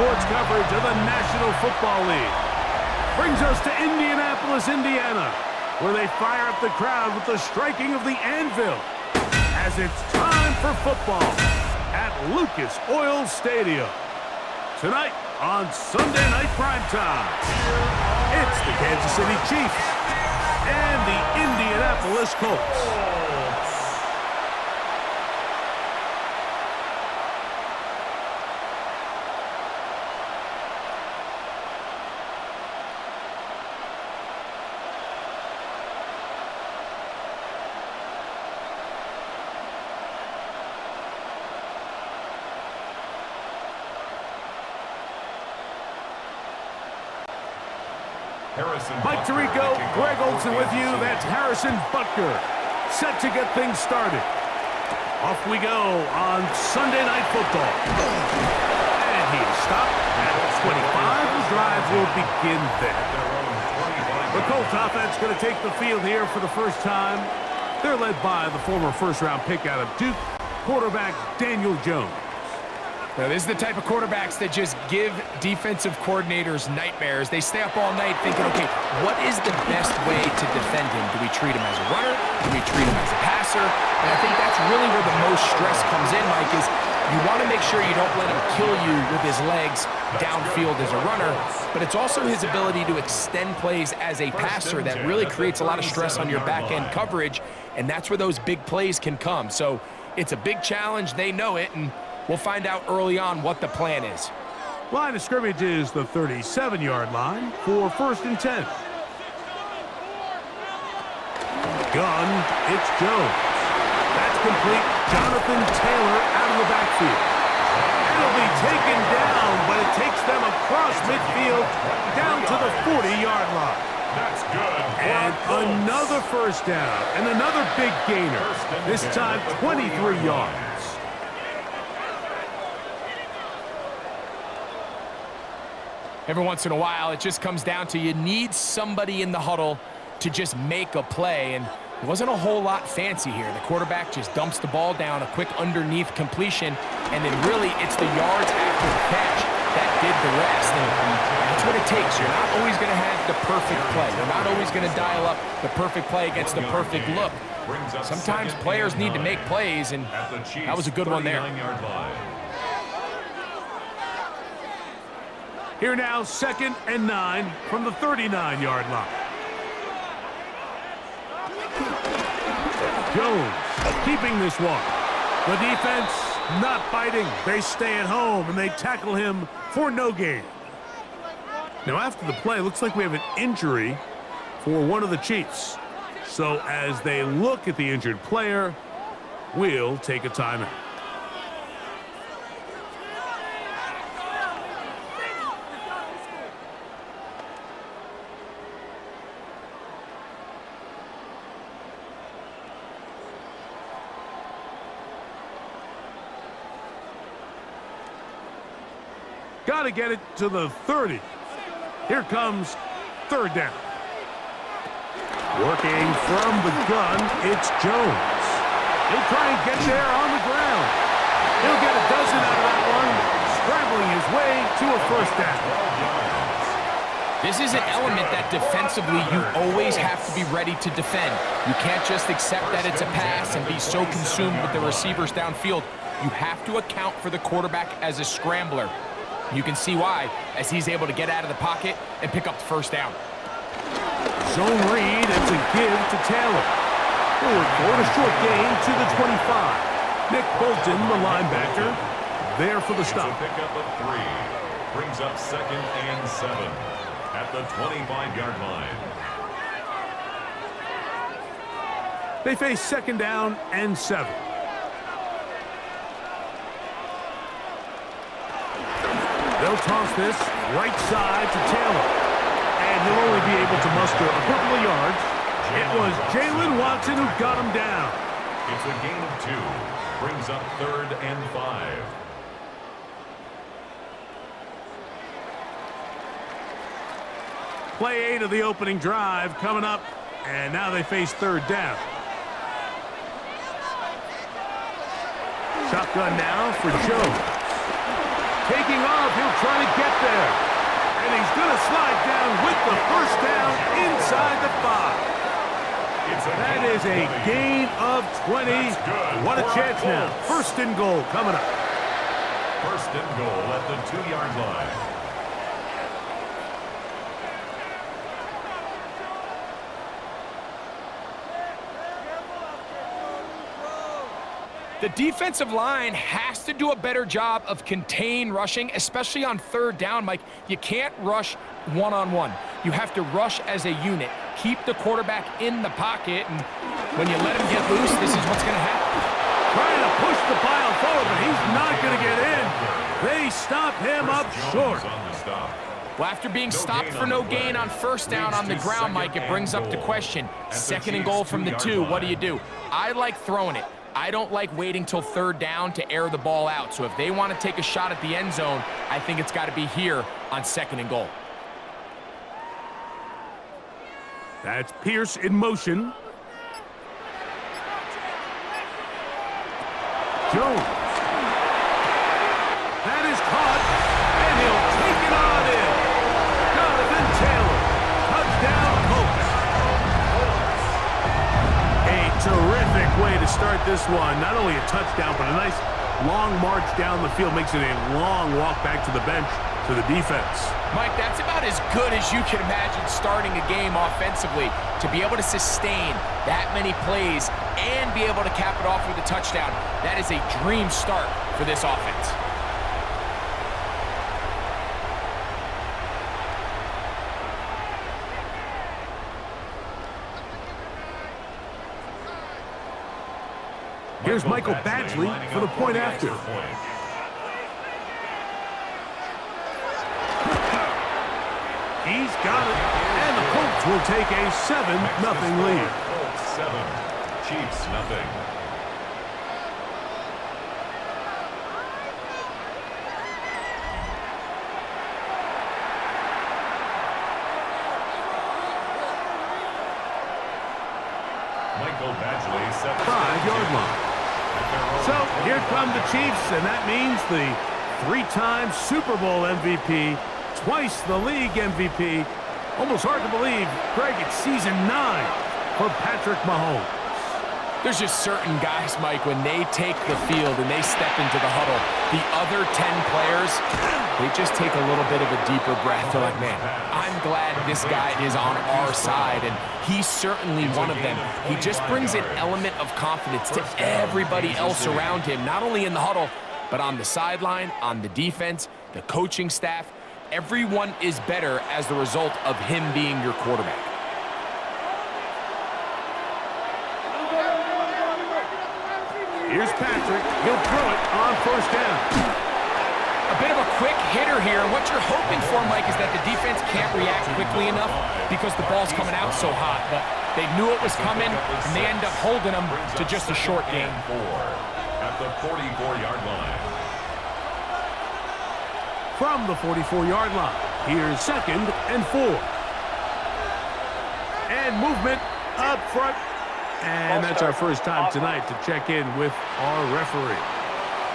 sports coverage of the National Football League. Brings us to Indianapolis, Indiana, where they fire up the crowd with the striking of the anvil as it's time for football at Lucas Oil Stadium. Tonight on Sunday Night Primetime, it's the Kansas City Chiefs and the Indianapolis Colts. Mike Tirico, Greg Olson with you. That's Harrison Butker, set to get things started. Off we go on Sunday Night Football. And he is stopped at 25. The drive will begin there. The Colts offense going to take the field here for the first time. They're led by the former first-round pick out of Duke, quarterback Daniel Jones. Now, this is the type of quarterbacks that just give defensive coordinators nightmares. They stay up all night thinking, okay, what is the best way to defend him? Do we treat him as a runner? Do we treat him as a passer? And I think that's really where the most stress comes in, Mike, is you want to make sure you don't let him kill you with his legs downfield as a runner, but it's also his ability to extend plays as a passer that really creates a lot of stress on your back-end coverage, and that's where those big plays can come. So it's a big challenge. They know it, and we'll find out early on what the plan is. Line of scrimmage is the 37-yard line for 1st and 10. Gun, it's Jones. That's complete. Jonathan Taylor out of the backfield. It'll be taken down, but it takes them across midfield down to the 40-yard line. That's good. And another first down and another big gainer. This time 23 yards. Every once in a while, it just comes down to you need somebody in the huddle to just make a play, and it wasn't a whole lot fancy here. The quarterback just dumps the ball down, a quick underneath completion, and then really it's the yards after the catch that did the rest, and that's what it takes. You're not always going to have the perfect play. You're not always going to dial up the perfect play against the perfect look. Sometimes players need to make plays, and that was a good one there. Here now, 2nd and 9 from the 39-yard line. Jones keeping this one. The defense not biting. They stay at home, and they tackle him for no gain. Now, after the play, looks like we have an injury for one of the Chiefs. So as they look at the injured player, we'll take a timeout. Got to get it to the 30. Here comes 3rd down. Working from the gun, it's Jones. He'll try and get there on the ground. He'll get a dozen out of that one, scrambling his way to a 1st down. This is an element that defensively you always have to be ready to defend. You can't just accept that it's a pass and be so consumed with the receivers downfield. You have to account for the quarterback as a scrambler. You can see why, as he's able to get out of the pocket and pick up the 1st down. Zone read, it's a give to Taylor. Forward for a short gain to the 25. Nick Bolton, the linebacker, there for the stop. Pick up of 3. Brings up 2nd and 7 at the 25-yard line. They face 2nd down and 7. They'll toss this right side to Taylor. And he'll only be able to muster a couple of yards. It was Jalen Watson who got him down. It's a gain of 2. Brings up 3rd and 5. Play 8 of the opening drive coming up. And now they face 3rd down. Shotgun now for Jones. Taking off, he'll try to the first down inside the 5. That is a gain of 20. What a chance now. First and goal coming up. First and goal at the 2-yard line. The defensive line has to do a better job of contain rushing, especially on third down, Mike. You can't rush one-on-one. You have to rush as a unit. Keep the quarterback in the pocket, and when you let him get loose, this is what's going to happen. Trying to push the pile forward, but he's not going to get in. They stop him up short. Well, after being stopped for no gain on first down on the ground, Mike, it brings up the question. Second and goal from the 2, what do? I like throwing it. I don't like waiting till third down to air the ball out. So if they want to take a shot at the end zone, I think it's got to be here on second and goal. That's Pierce in motion. Jones. That is caught, and he'll take it on in. Jonathan Taylor. Touchdown, Colts. A terrific way to start this one. Not only a touchdown, but a nice long march down the field. Makes it a long walk back to the bench to the defense. Mike, that's about as good as you can imagine starting a game offensively. To be able to sustain that many plays and be able to cap it off with a touchdown, that is a dream start for this offense. Here's Michael Badgley for the point after. He's got it, and the Colts will take a 7-0 lead. Colts 7, Chiefs 0. Michael Badgley set 5-yard line. So here come the Chiefs, and that means the 3-time Super Bowl MVP, twice the league MVP. Almost hard to believe, Greg, it's season 9 for Patrick Mahomes. There's just certain guys, Mike, when they take the field and they step into the huddle, the other 10 players, they just take a little bit of a deeper breath. They're like, man, I'm glad this guy is on our side, and he's certainly one of them. He just brings an element of confidence to everybody else around him, not only in the huddle, but on the sideline, on the defense, the coaching staff. Everyone is better as the result of him being your quarterback. Here's Patrick. He'll throw it on first down. A bit of a quick hitter here, and what you're hoping for, Mike, is that the defense can't react quickly enough because the ball's coming out so hot. But they knew it was coming, and they end up holding them to just a short gain. At the 44-yard line. From the 44-yard line, here's 2nd and 4. And movement up front. And that's our first time tonight to check in with our referee.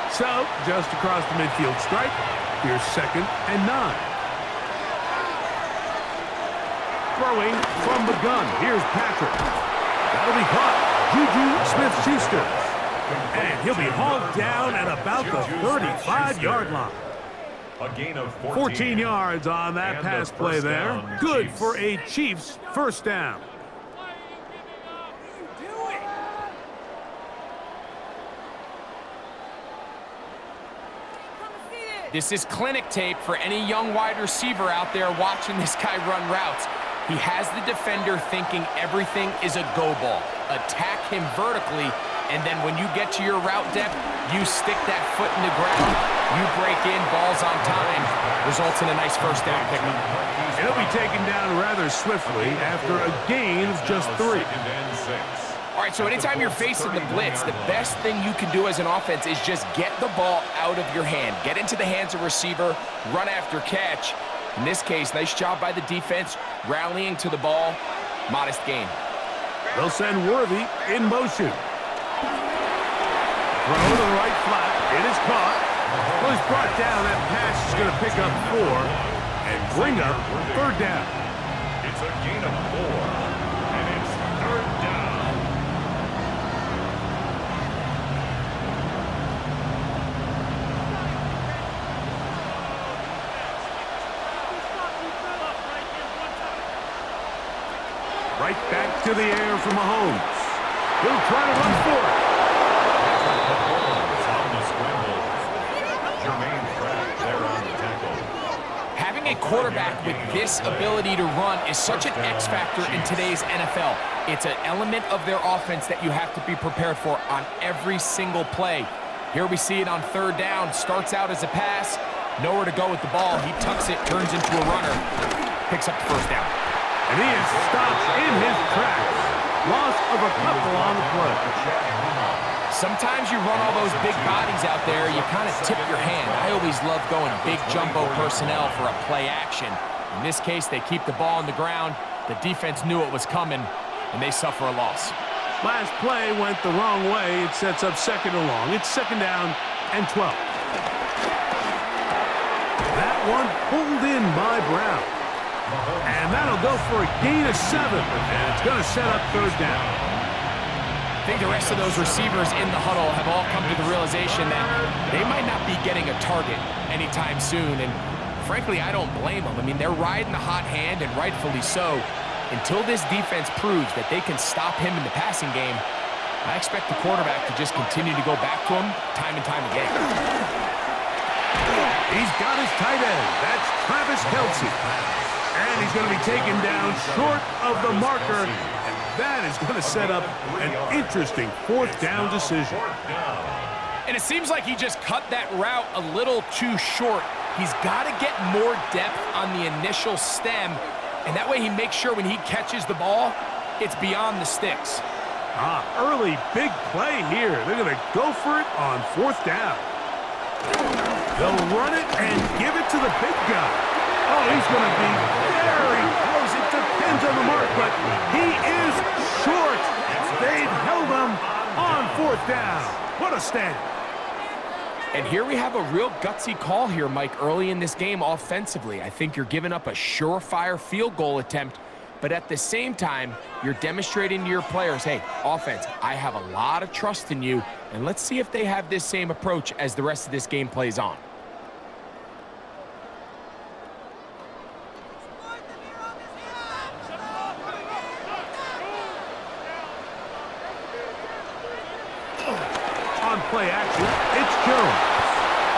So, just across the midfield stripe, here's 2nd and 9. Throwing from the gun, here's Patrick. That'll be caught. Juju Smith-Schuster. And he'll be hauled down at about the 35-yard line. A gain of 14 yards on that pass play there. Good for a Chiefs first down. This is clinic tape for any young wide receiver out there watching this guy run routes. He has the defender thinking everything is a go ball. Attack him vertically, and then when you get to your route depth, you stick that foot in the ground, you break in, balls on time, results in a nice first down pickup. He'll be taken down rather swiftly after a gain of just 3. All right, so anytime you're facing the blitz, the best thing you can do as an offense is just get the ball out of your hand. Get into the hands of receiver, run after catch. In this case, nice job by the defense, rallying to the ball. Modest gain. They'll send Worthy in motion. Throw to the right flat. It is caught. Well, he's brought down. That pass is going to pick up 4 and bring up 3rd down. It's a gain of 4, and it's 3rd down. Right back to the air for Mahomes. He'll try to run for it. On the scramble. Jermaine Pratt there on the tackle. Having a quarterback with this ability to run is such an X factor in today's NFL. It's an element of their offense that you have to be prepared for on every single play. Here we see it on 3rd down. Starts out as a pass. Nowhere to go with the ball. He tucks it, turns into a runner. Picks up the 1st down. And he is stopped in his tracks. Loss of a couple on the play. Sometimes you run all those big bodies out there, you kind of tip your hand. I always love going big jumbo personnel for a play action. In this case, they keep the ball on the ground. The defense knew it was coming, and they suffer a loss. Last play went the wrong way. It sets up 2nd and long. It's 2nd down and 12. That one pulled in by Brown. And that'll go for a gain of 7. And it's going to set up 3rd down. I think the rest of those receivers in the huddle have all come to the realization that they might not be getting a target anytime soon. And frankly, I don't blame them. I mean, they're riding the hot hand, and rightfully so. Until this defense proves that they can stop him in the passing game, I expect the quarterback to just continue to go back to him time and time again. He's got his tight end. That's Travis Kelce. And he's going to be taken down short of the marker. And that is going to set up an interesting 4th down decision. And it seems like he just cut that route a little too short. He's got to get more depth on the initial stem. And that way he makes sure when he catches the ball, it's beyond the sticks. Early big play here. They're going to go for it on 4th down. They'll run it and give it to the big guy. Oh, he's going to be very close. It depends on the mark, but he is short. They've held him on 4th down. What a stand. And here we have a real gutsy call here, Mike, early in this game offensively. I think you're giving up a surefire field goal attempt, but at the same time, you're demonstrating to your players, hey, offense, I have a lot of trust in you, and let's see if they have this same approach as the rest of this game plays on. On play action, it's Jones.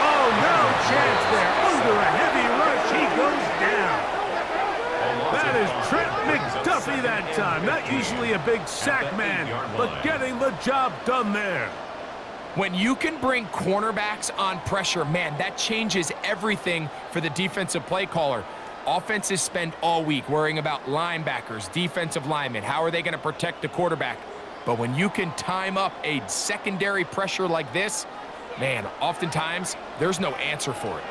Oh, no chance there. Under a heavy rush, he goes down. That is Trent McDuffie that time. Not usually a big sack man, but getting the job done there. When you can bring cornerbacks on pressure, man, that changes everything for the defensive play caller. Offenses spend all week worrying about linebackers, defensive linemen. How are they going to protect the quarterback? But when you can time up a secondary pressure like this, man, oftentimes there's no answer for it.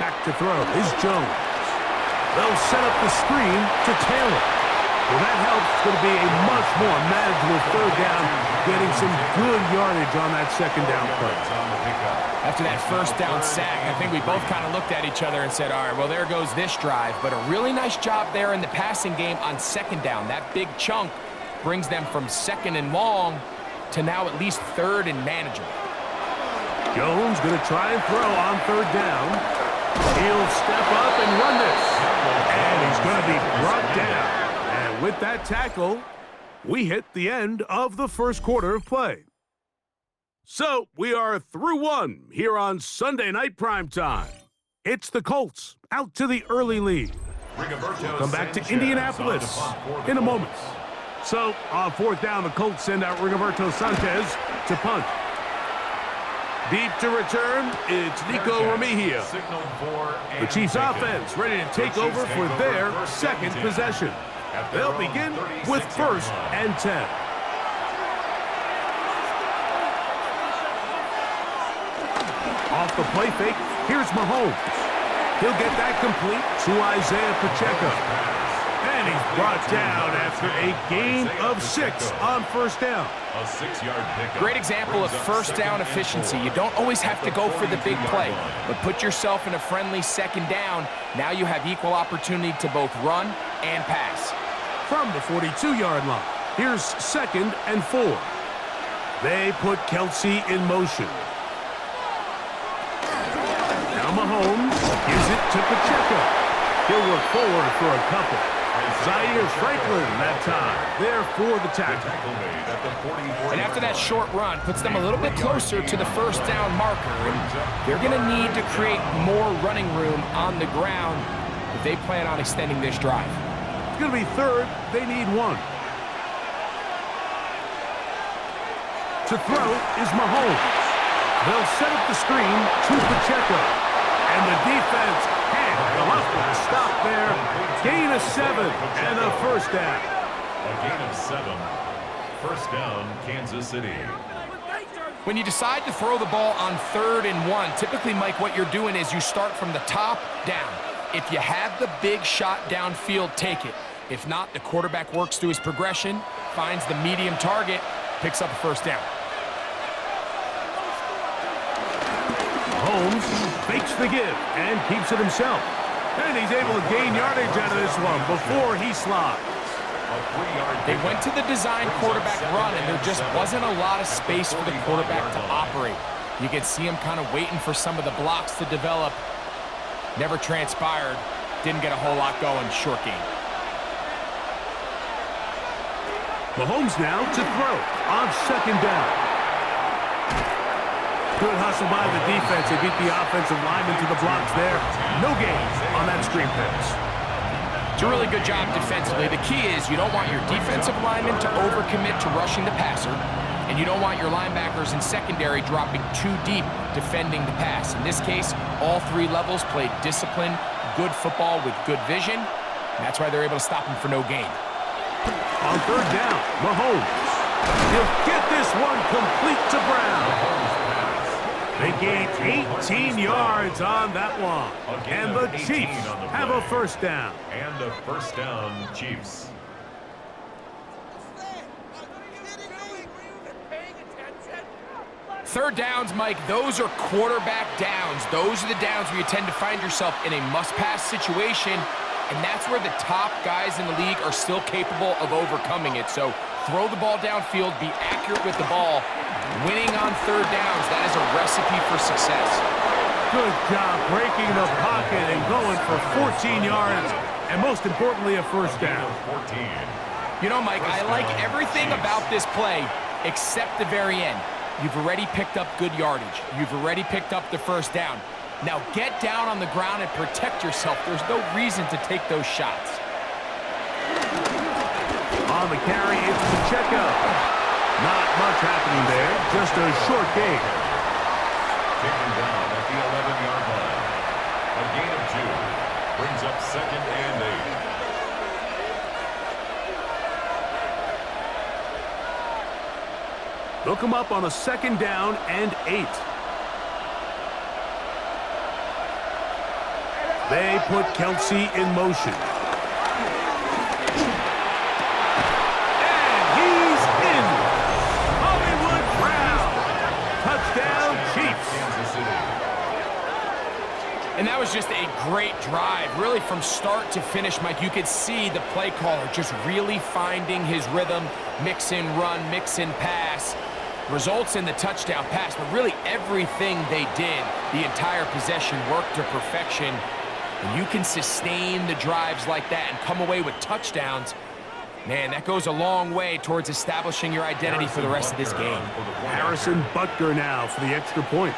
Back to throw is Jones. They'll set up the screen to Taylor. Well, that helps. It's going to be a much more manageable 3rd down, getting some good yardage on that 2nd down play. After that 1st down sack, I think we both kind of looked at each other and said, all right, well, there goes this drive. But a really nice job there in the passing game on 2nd down. That big chunk brings them from 2nd and long to now at least 3rd and manageable. Jones going to try and throw on 3rd down. He'll step up and run this. And he's going to be brought down. And with that tackle, we hit the end of the 1st quarter of play. So we are through 1 here on Sunday Night Primetime. It's the Colts out to the early lead. We'll come back to Indianapolis in a moment. So on 4th down, the Colts send out Rigoberto Sanchez to punt. Deep to return, it's Nico Remigio. The Chiefs offense ready to take over for their 2nd possession. They'll begin with 1st and 10. Off the play fake, here's Mahomes. He'll get that complete to Isaiah Pacheco. And he's brought down after a gain of 6 on first down. A 6-yard pickup. Great example of first down efficiency. You don't always have to go for the big play, but put yourself in a friendly second down. Now you have equal opportunity to both run and pass. From the 42-yard line, here's 2nd and 4. They put Kelsey in motion. Now Mahomes gives it to Pacheco. He'll work forward for a couple. Zaire Franklin that time, there for the tackle. And after that short run, puts them a little bit closer to the first down marker. And they're going to need to create more running room on the ground if they plan on extending this drive. It's going to be 3rd. They need 1. To throw is Mahomes. They'll set up the screen to Pacheco. And the defense can't come up with a stop there. Gain of 7 and a first down. A gain of 7. First down, Kansas City. When you decide to throw the ball on 3rd and 1, typically, Mike, what you're doing is you start from the top down. If you have the big shot downfield, take it. If not, the quarterback works through his progression, finds the medium target, picks up a first down. Holmes fakes the give and keeps it himself. And he's able to gain yardage out of this one before he slides. They went to the design quarterback run, and there just wasn't a lot of space for the quarterback to operate. You could see him kind of waiting for some of the blocks to develop. Never transpired. Didn't get a whole lot going. Short game. Mahomes now to throw on 2nd down. Good hustle by the defense. They beat the offensive lineman to the blocks there. No gain on that screen pass. It's a really good job defensively. The key is you don't want your defensive lineman to overcommit to rushing the passer, and you don't want your linebackers in secondary dropping too deep defending the pass. In this case, all 3 levels played disciplined, good football with good vision. And that's why they're able to stop him for no gain. On 3rd down, Mahomes. He'll get this one complete to Brown. They gained 18 yards on that one. And the Chiefs have a first down. And a first down, Chiefs. Third downs, Mike, those are quarterback downs. Those are the downs where you tend to find yourself in a must-pass situation, and that's where the top guys in the league are still capable of overcoming it. So throw the ball downfield, be accurate with the ball. Winning on 3rd downs, that is a recipe for success. Good job breaking the pocket and going for 14 yards, and most importantly, a first down. 14. You know, Mike, I like everything about this play except the very end. You've already picked up good yardage. You've already picked up the first down. Now get down on the ground and protect yourself. There's no reason to take those shots. On the carry, it's Pacheco. Not much happening there, just a short gain. Taken down at the 11-yard line. A gain of 2. Brings up 2nd and 8. They'll come up on a 2nd down and 8. They put Kelsey in motion. And he's in. Hollywood Brown. Touchdown, Chiefs. And that was just a great drive, really from start to finish, Mike. You could see the play caller just really finding his rhythm, mix in run, mix in pass. Results in the touchdown pass, but really everything they did, the entire possession worked to perfection. And you can sustain the drives like that and come away with touchdowns. Man, that goes a long way towards establishing your identity for the rest of this game. Harrison Butker now for the extra point.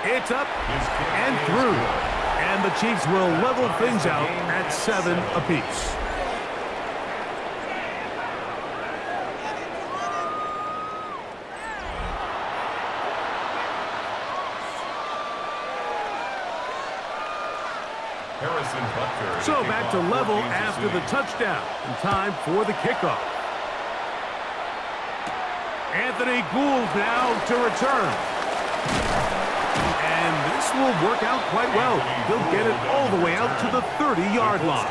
It's up and through. And the Chiefs will level things out at 7 apiece. So back to level after the touchdown. And time for the kickoff. Anthony Gould now to return. And this will work out quite well. They'll get it all the way out to the 30-yard line.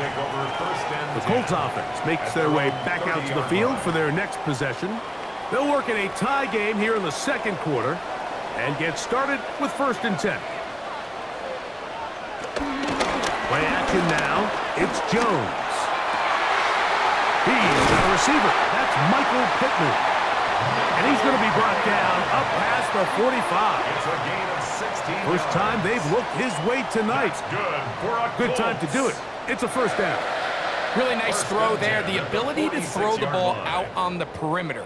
The Colts offense makes their way back out to the field for their next possession. They'll work in a tie game here in the second quarter and get started with 1st and 10. Play action now. It's Jones. He's got a receiver. That's Michael Pittman. And he's going to be brought down up past the 45. It's a gain of 16 First time they've looked his way tonight. Good time to do it. It's a 1st down. Really nice throw there. The ability to throw the ball out on the perimeter.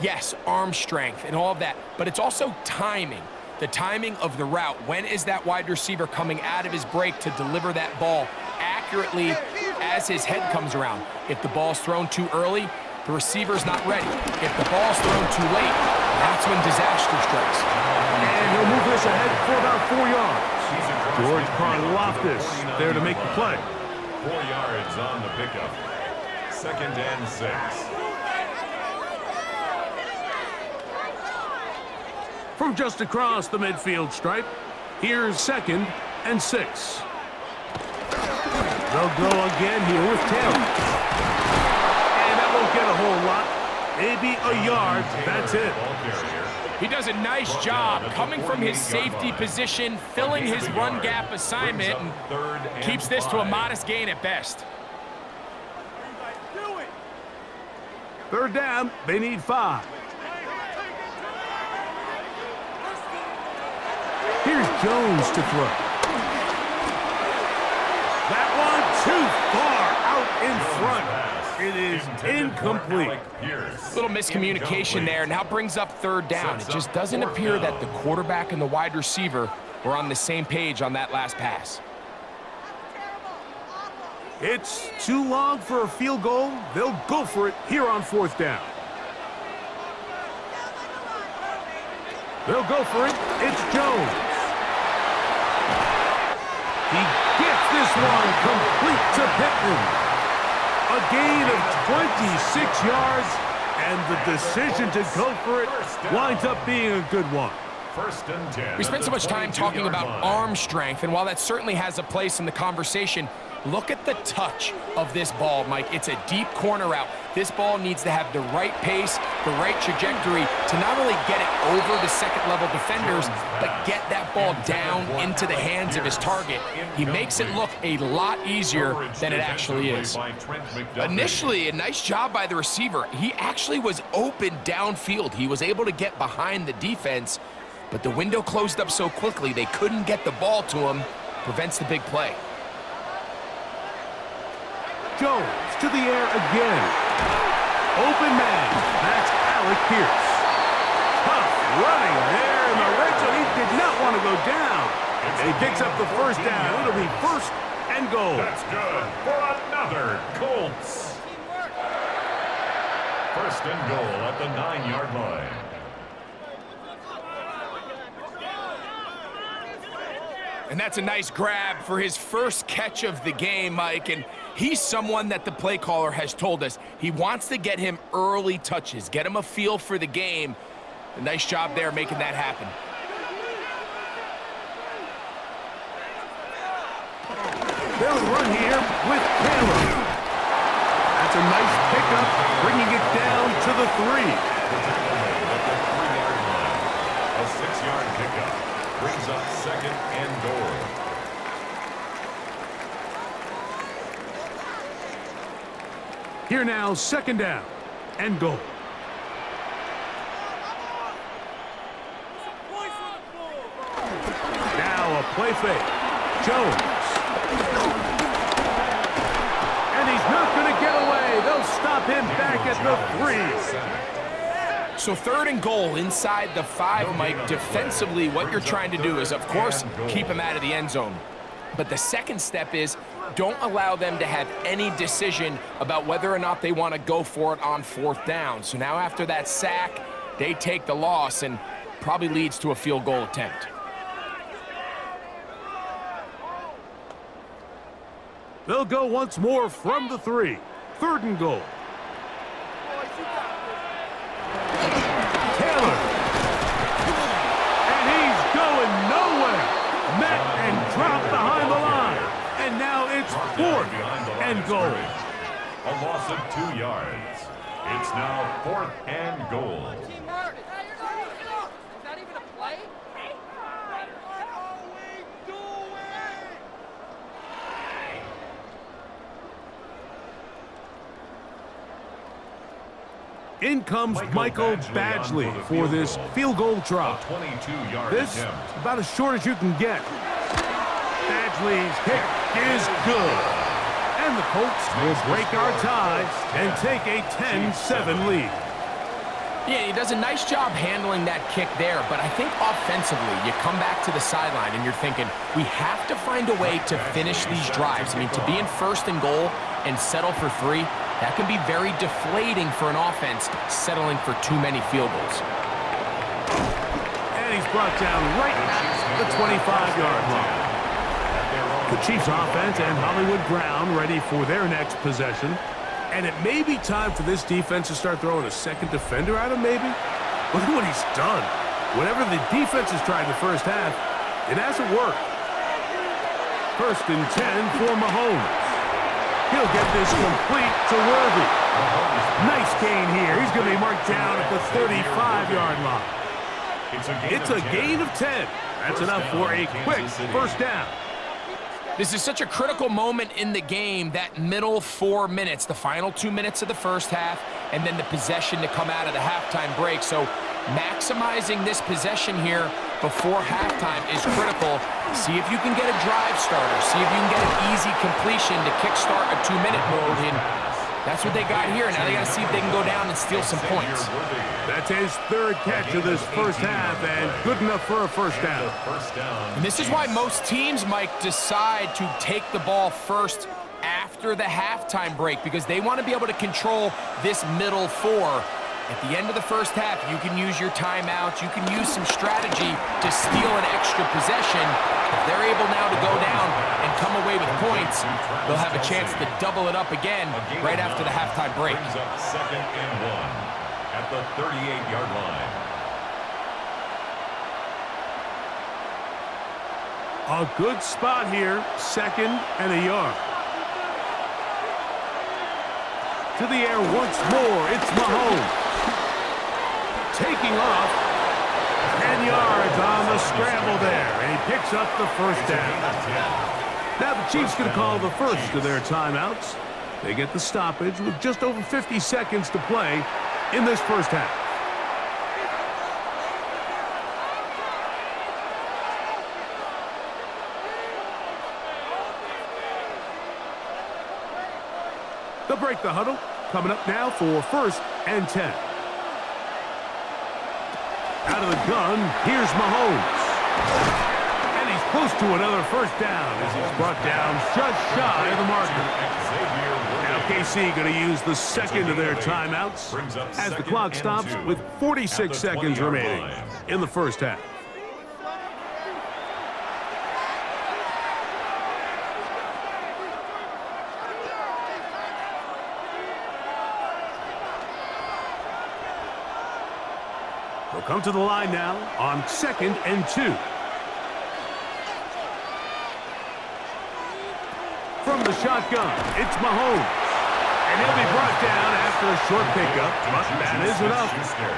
Yes, arm strength and all of that, but it's also timing. The timing of the route. When is that wide receiver coming out of his break to deliver that ball accurately as his head comes around? If the ball's thrown too early, the receiver's not ready. If the ball's thrown too late, that's when disaster strikes. And he'll move this ahead for about 4 yards. George Karlaftis there to make the play. 4 yards on the pickup. 2nd and 6. From just across the midfield stripe, here's 2nd and 6. They'll go again here with Taylor. And that won't get a whole lot. Maybe a yard. That's it. He does a nice job coming from his safety position, filling his run gap assignment, and keeps this to a modest gain at best. 3rd down, they need 5. Here's Jones to throw. That one too far out in front. It is incomplete. Little miscommunication there. Now brings up 3rd down. It just doesn't appear that the quarterback and the wide receiver were on the same page on that last pass. It's too long for a field goal. They'll go for it here on 4th down. They'll go for it. It's Jones. He gets this one complete to Pittman. A gain of 26 yards, and the decision to go for it winds up being a good one. 1st and 10. We spent so much time talking about arm strength, and while that certainly has a place in the conversation, look at the touch of this ball, Mike. It's a deep corner route. This ball needs to have the right pace, the right trajectory to not only get it over the second-level defenders, but get that ball down into the hands of his target. He makes it look a lot easier than it actually is. Initially, a nice job by the receiver. He actually was open downfield. He was able to get behind the defense, but the window closed up so quickly they couldn't get the ball to him. Prevents the big play. Jones to the air again. Open man. That's Alec Pierce. Tough running there in the red zone. He did not want to go down. And he picks up the 1st down. It'll be 1st and goal. That's good for another Colts. 1st and goal at the 9-yard line. And that's a nice grab for his first catch of the game, Mike. And he's someone that the play caller has told us he wants to get him early touches, get him a feel for the game. A nice job there making that happen. They'll run here with Taylor. That's a nice pickup, bringing it down to the 3. A 6-yard pickup brings up 2nd and goal. Here now, 2nd down and goal. Now a play fake. Jones. And he's not going to get away. They'll stop him back at the 3. So 3rd and goal inside the 5, Mike. Defensively, what you're trying to do is, of course, keep him out of the end zone. But the second step is don't allow them to have any decision about whether or not they want to go for it on 4th down. So now after that sack, they take the loss and probably leads to a field goal attempt. They'll go once more from the 3. 3rd and goal. Taylor. And he's going nowhere. Met It's 4th and goal. A loss of 2 yards. It's now 4th and goal. Teamwork. Is that even a play? In comes Michael Badgley for this field goal try. 22-yard This attempt. about as short as you can get. Badgley's kick is good. And the Colts will break our tie and take a 10-7 lead. Yeah, he does a nice job handling that kick there, but I think offensively, you come back to the sideline and you're thinking, we have to find a way to finish these drives. I mean, to be in 1st and goal and settle for 3, that can be very deflating for an offense settling for too many field goals. And he's brought down right at the 25-yard line. The Chiefs offense and Hollywood Brown ready for their next possession. And it may be time for this defense to start throwing a second defender at him, maybe. Look at what he's done. Whatever the defense has tried in the first half, it hasn't worked. 1st and 10 for Mahomes. He'll get this complete to Worthy. Nice gain here. He's going to be marked down at the 35-yard line. It's a gain of 10. That's enough for a quick first down. This is such a critical moment in the game, that middle 4 minutes, the final 2 minutes of the first half, and then the possession to come out of the halftime break. So maximizing this possession here before halftime is critical. See if you can get a drive starter. See if you can get an easy completion to kickstart a 2-minute mode. And that's what they got here. Now they got to see if they can go down and steal some points. That's his 3rd catch of this first half, and good enough for a first down. And this is why most teams, Mike, decide to take the ball first after the halftime break, because they want to be able to control this middle 4. At the end of the first half, you can use your timeouts. You can use some strategy to steal an extra possession. If they're able now to go down and come away with points, they'll have a chance to double it up again right after the halftime break. Brings up 2nd and 1 at the 38-yard line. A good spot here, 2nd and a yard. To the air once more, it's Mahomes. Taking off, 10 yards on the scramble there, and he picks up the first down. Now the Chiefs going to call the first of their timeouts. They get the stoppage with just over 50 seconds to play in this first half. They'll break the huddle. Coming up now for 1st and 10. Out of the gun, here's Mahomes. And he's close to another first down as he's brought down just shy of the marker. Now KC going to use the 2nd of their timeouts as the clock stops with 46 seconds remaining in the first half. They'll come to the line now on 2nd and 2. From the shotgun, it's Mahomes. And he'll be brought down after a short pickup, but that is enough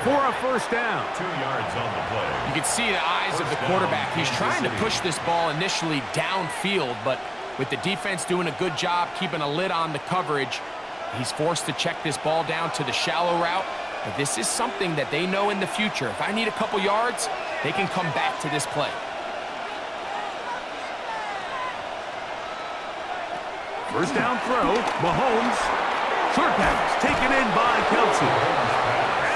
for a first down. 2 yards on the play. You can see the eyes of the quarterback. He's trying to push this ball initially downfield, but with the defense doing a good job keeping a lid on the coverage, he's forced to check this ball down to the shallow route. But this is something that they know in the future. If I need a couple yards, they can come back to this play. First down throw, Mahomes. Short pass taken in by Kelsey.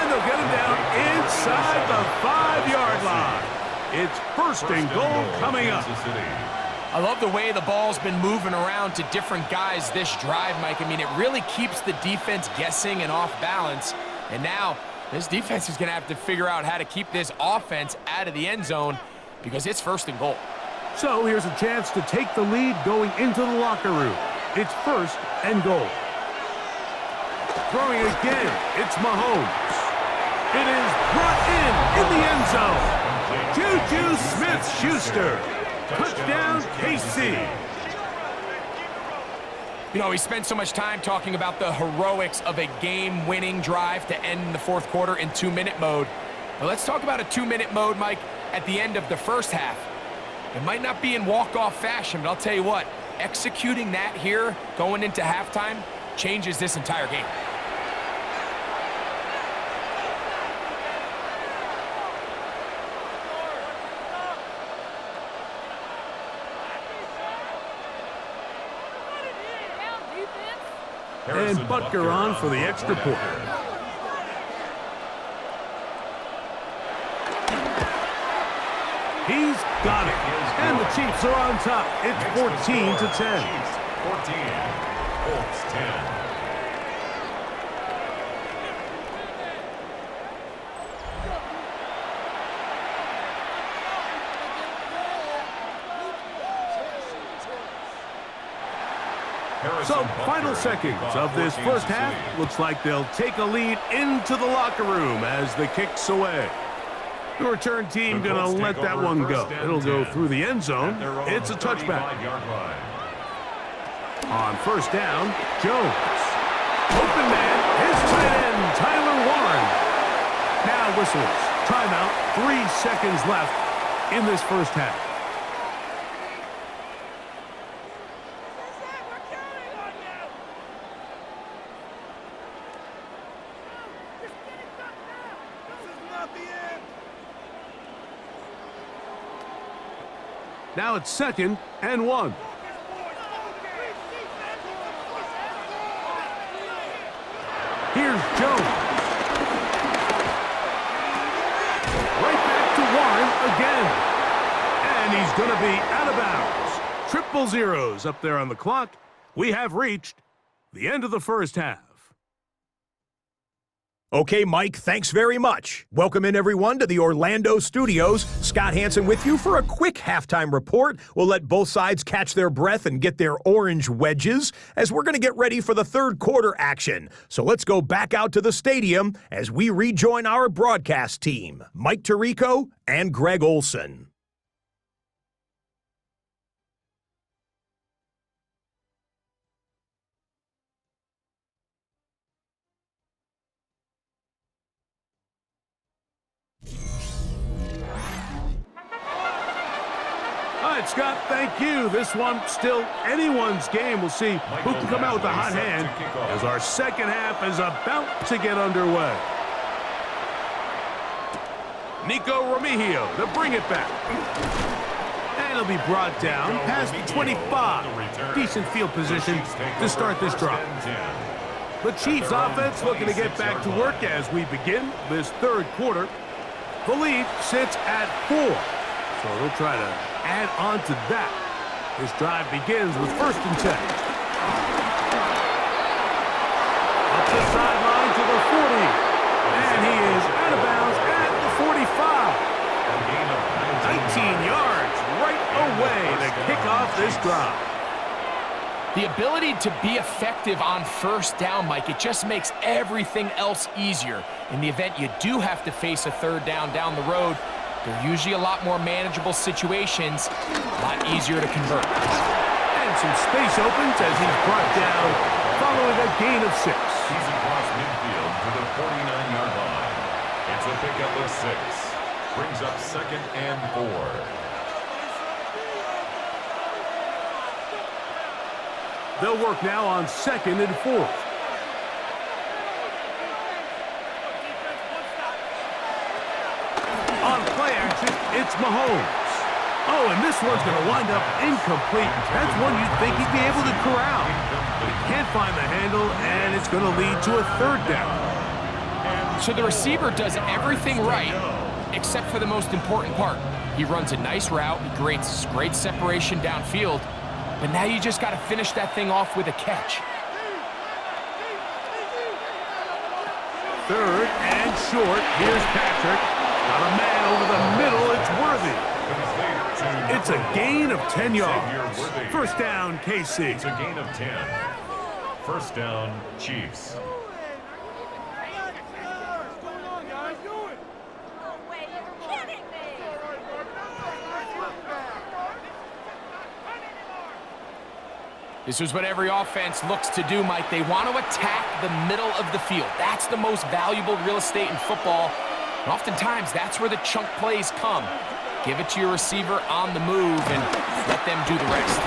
And they'll get him down inside the 5-yard line. It's 1st and goal coming up. I love the way the ball's been moving around to different guys this drive, Mike. I mean, it really keeps the defense guessing and off balance. And now this defense is going to have to figure out how to keep this offense out of the end zone because it's 1st and goal. So here's a chance to take the lead going into the locker room. It's 1st and goal. Throwing again, it's Mahomes. It is brought in the end zone. Juju Smith-Schuster. Touchdown, KC. You know, we spend so much time talking about the heroics of a game-winning drive to end the fourth quarter in 2-minute mode. Now let's talk about a 2-minute mode, Mike, at the end of the first half. It might not be in walk-off fashion, but I'll tell you what, executing that here going into halftime changes this entire game. And Butker on for the extra point. He's got it. And the Chiefs are on top. It's 14-10. 14, Colts 10. So, final seconds of this first half. Looks like they'll take a lead into the locker room as the kick's away. The return team going to let that one go. It'll go through the end zone. It's a touchback. On first down, Jones. Open man, his tight end, Tyler Warren. Now whistles. Timeout, 3 seconds left in this first half. Now it's 2nd and 1. Here's Jones. Right back to Warren again. And he's going to be out of bounds. Triple zeros up there on the clock. We have reached the end of the first half. Okay, Mike, thanks very much. Welcome in, everyone, to the Orlando studios. Scott Hansen with you for a quick halftime report. We'll let both sides catch their breath and get their orange wedges as we're going to get ready for the third quarter action. So let's go back out to the stadium as we rejoin our broadcast team, Mike Tirico and Greg Olson. All right, Scott, thank you. This one still anyone's game. We'll see who can come out with a hot hand as our second half is about to get underway. Nico Remigio to bring it back. And it'll be brought down past the 25. Decent field position to start this drive. The Chiefs offense looking to get back to work as we begin this third quarter. The lead sits at 4. So they'll try to add on to that. This drive begins with 1st and 10. Up the sideline to the 40. And he is out of bounds at the 45. 19 yards right away to kick off this drive. The ability to be effective on first down, Mike, it just makes everything else easier. In the event you do have to face a third down the road, they're usually a lot more manageable situations, a lot easier to convert. And some space opens as he's brought down following a gain of 6. He's across midfield to the 49-yard line. It's a pickup of 6. Brings up 2nd and 4. They'll work now on 2nd and 4. On play action, it's Mahomes. Oh, and this one's going to wind up incomplete. That's one you'd think he'd be able to corral. He can't find the handle, and it's going to lead to a third down. So the receiver does everything right, except for the most important part. He runs a nice route, he creates great separation downfield, but now you just got to finish that thing off with a catch. 3rd and short. Here's Patrick. Got a man over the middle. It's Worthy. It's a gain of 10 yards. First down, KC. It's a gain of 10. First down, Chiefs. This is what every offense looks to do, Mike. They want to attack the middle of the field. That's the most valuable real estate in football. And oftentimes, that's where the chunk plays come. Give it to your receiver on the move and let them do the rest.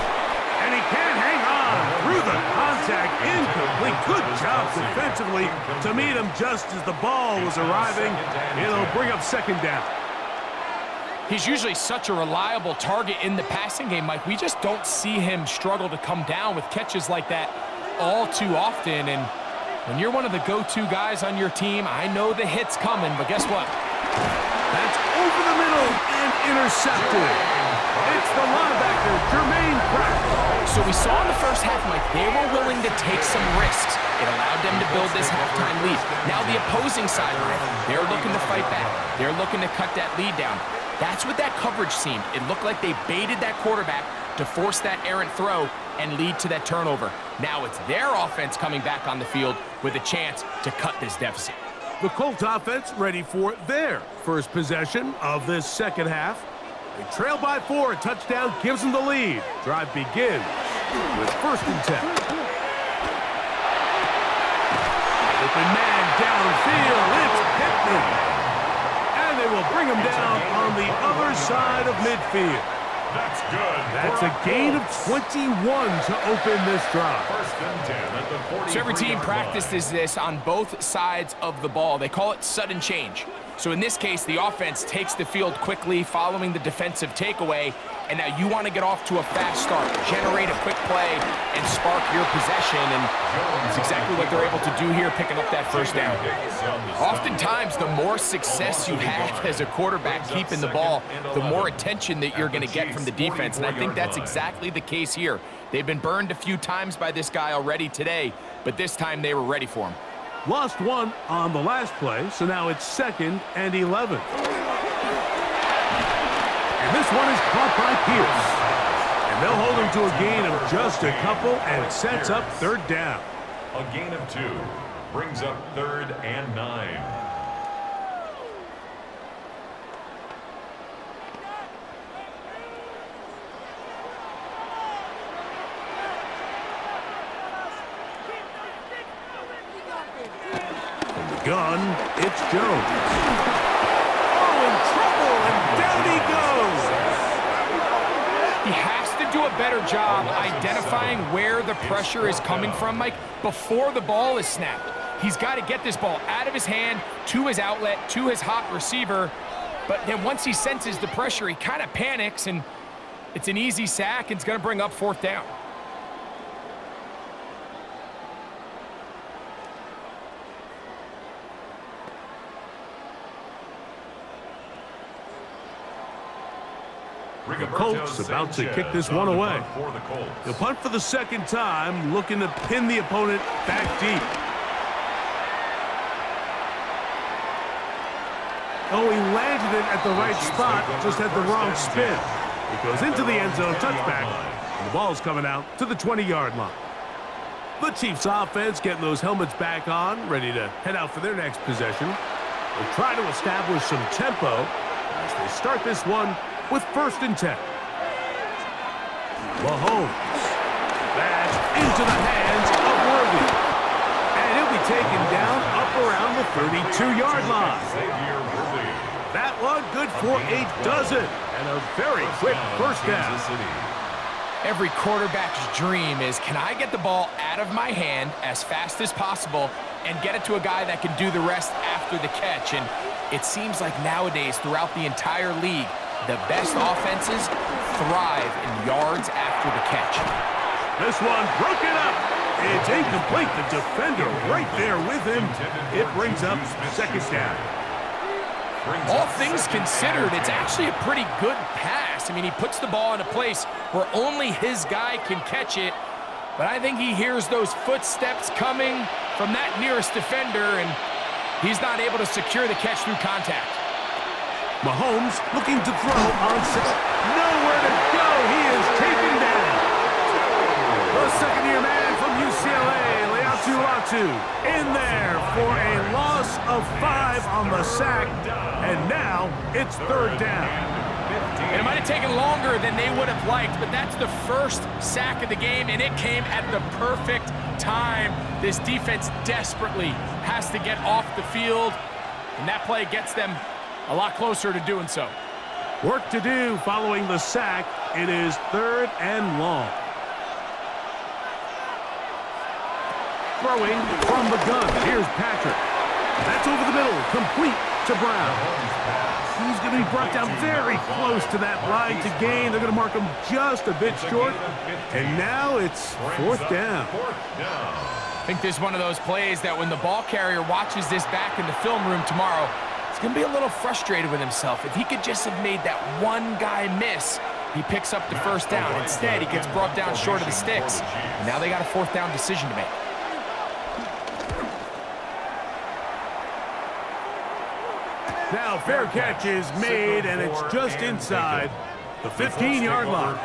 And he can't hang on through the contact. Incomplete. Good job defensively to meet him just as the ball was arriving. It'll bring up second down. He's usually such a reliable target in the passing game, Mike. We just don't see him struggle to come down with catches like that all too often. And when you're one of the go-to guys on your team, I know the hit's coming, but guess what? That's over the middle and intercepted. It's the linebacker, Jermaine Pratt. So we saw in the first half, Mike, they were willing to take some risks. It allowed them to build this halftime lead. Now the opposing sideline, they're looking to fight back. They're looking to cut that lead down. That's what that coverage seemed. It looked like they baited that quarterback to force that errant throw and lead to that turnover. Now it's their offense coming back on the field with a chance to cut this deficit. The Colts offense ready for their first possession of this second half. They trail by 4. A touchdown gives them the lead. Drive begins with 1st and 10. Open man downfield. It's Pittman. And they will bring him down on the other side of midfield. That's good. That's a gain of 21 to open this drive. 1st and 10 at the 43-yard So every team line. practices this on both sides of the ball. They call it sudden change. So in this case, the offense takes the field quickly following the defensive takeaway, and now you want to get off to a fast start, generate a quick play, and spark your possession, and it's exactly what they're able to do here, picking up that first down. Oftentimes, the more success you have as a quarterback keeping the ball, the more attention that you're going to get from the defense, and I think that's exactly the case here. They've been burned a few times by this guy already today, but this time they were ready for him. Lost one on the last play, so now it's 2nd and 11. And this one is caught by Pierce. And they'll hold him to a gain of just a couple, and it sets up 3rd down. A gain of 2 brings up 3rd and 9. Gun, it's Jones. Oh, in trouble, and down he goes. He has to do a better job identifying where the pressure is coming from, Mike, before the ball is snapped. He's got to get this ball out of his hand, to his outlet, to his hot receiver. But then once he senses the pressure, he kind of panics, and it's an easy sack, and it's going to bring up 4th down. The Colts about to kick this one away. He'll punt for the 2nd time, looking to pin the opponent back deep. Oh, he landed it at the right spot, just had the wrong spin. It goes into the end zone, touchback, and the ball's coming out to the 20-yard line. The Chiefs offense getting those helmets back on, ready to head out for their next possession. They'll try to establish some tempo as they start this one with 1st and 10. Mahomes. That's into the hands of Worthy. And he'll be taken down up around the 32-yard line. That one good for a dozen. And a very quick first down. Every quarterback's dream is, can I get the ball out of my hand as fast as possible and get it to a guy that can do the rest after the catch? And it seems like nowadays, throughout the entire league, the best offenses thrive in yards after the catch. This one broken up. It's incomplete. The defender right there with him. It brings up 2nd down. All things considered, it's actually a pretty good pass. I mean, he puts the ball in a place where only his guy can catch it. But I think he hears those footsteps coming from that nearest defender, and he's not able to secure the catch through contact. Mahomes looking to throw on set. Nowhere to go. He is taken down. The 2nd-year man from UCLA, Latu in there for a loss of 5 on the sack. And now it's 3rd down. And it might have taken longer than they would have liked, but that's the first sack of the game, and it came at the perfect time. This defense desperately has to get off the field, and that play gets them a lot closer to doing so. Work to do following the sack. It is 3rd and long. Throwing from the gun. Here's Patrick. That's over the middle. Complete to Brown. He's going to be brought down very close to that line to gain. They're going to mark him just a bit short. And now it's 4th down. I think this is one of those plays that when the ball carrier watches this back in the film room tomorrow, he's going to be a little frustrated with himself. If he could just have made that one guy miss, he picks up the 1st down. Instead, he gets brought down short of the sticks. And now they got a 4th down decision to make. Now fair catch is made, and it's just inside the 15-yard line.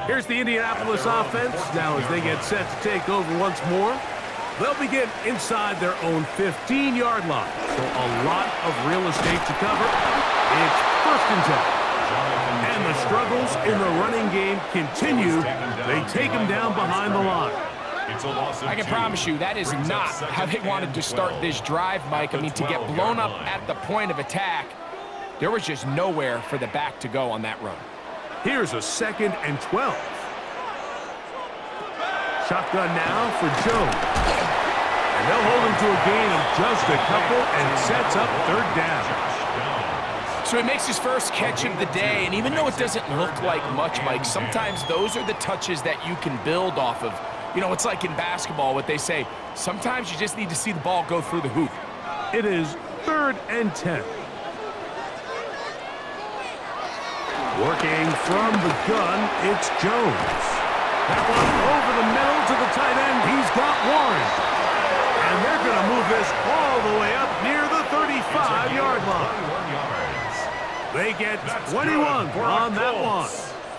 Here's the Indianapolis offense. Now as they get set to take over once more, they'll begin inside their own 15-yard line. So a lot of real estate to cover. It's 1st and 10. And the struggles in the running game continue. They take him down behind the line. I can promise you that is not how they wanted to start this drive, Mike. I mean, to get blown up at the point of attack, there was just nowhere for the back to go on that run. Here's a 2nd and 12. Shotgun now for Jones. And they'll hold him to a gain of just a couple and sets up 3rd down. So he makes his first catch of the day, and even though it doesn't look like much, Mike, sometimes those are the touches that you can build off of. You know, it's like in basketball, what they say, sometimes you just need to see the ball go through the hoop. It is 3rd and 10. Working from the gun, it's Jones. That one over the middle to the tight end. He's got Warren. And they're going to move this all the way up near the 35-yard line. They get 21 on that one.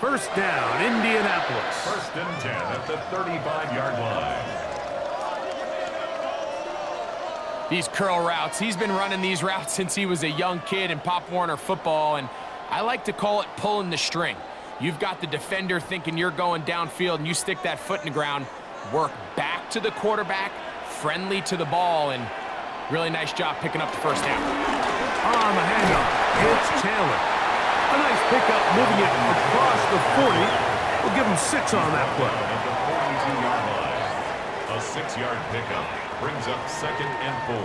1st down, Indianapolis. 1st and 10 at the 35-yard line. These curl routes, he's been running these routes since he was a young kid in Pop Warner football, and I like to call it pulling the string. You've got the defender thinking you're going downfield, and you stick that foot in the ground, work back to the quarterback, friendly to the ball, and really nice job picking up the 1st down. On the handoff, it's Taylor. A nice pickup, moving it across the 40. We'll give him 6 on that play. At the 42-yard line. A 6-yard pickup brings up 2nd and 4.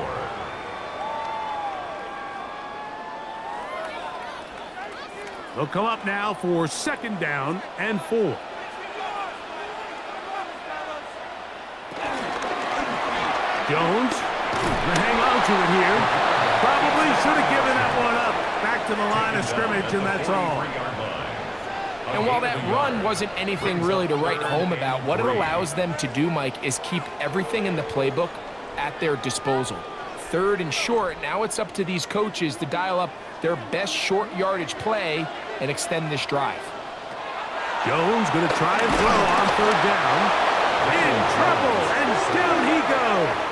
They'll come up now for 2nd down and 4. Jones gonna hang on to it here. Probably should have given that one up. Back to the line of scrimmage, and that's all. And while that run wasn't anything really to write home about, what it allows them to do, Mike, is keep everything in the playbook at their disposal. 3rd and short, now it's up to these coaches to dial up their best short yardage play and extend this drive. Jones going to try and throw on 3rd down. In trouble, and down he goes.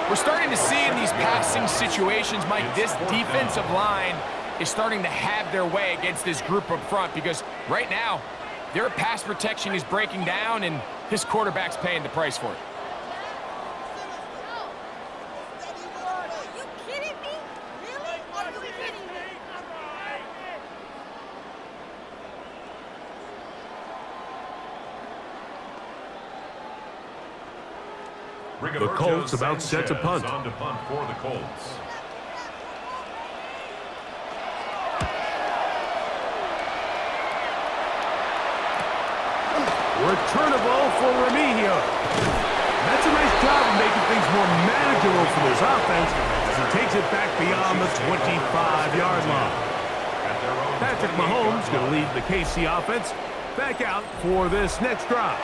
We're starting to see in these passing situations, Mike, this defensive line is starting to have their way against this group up front, because right now, their pass protection is breaking down, and this quarterback's paying the price for it. Are you kidding me? Really? Are you kidding me? The Colts about set to punt. On to punt for the Colts. Returnable for Remigio. That's a nice job of making things more manageable for this offense as he takes it back beyond the 25-yard line. Patrick Mahomes going to lead the KC offense back out for this next drive.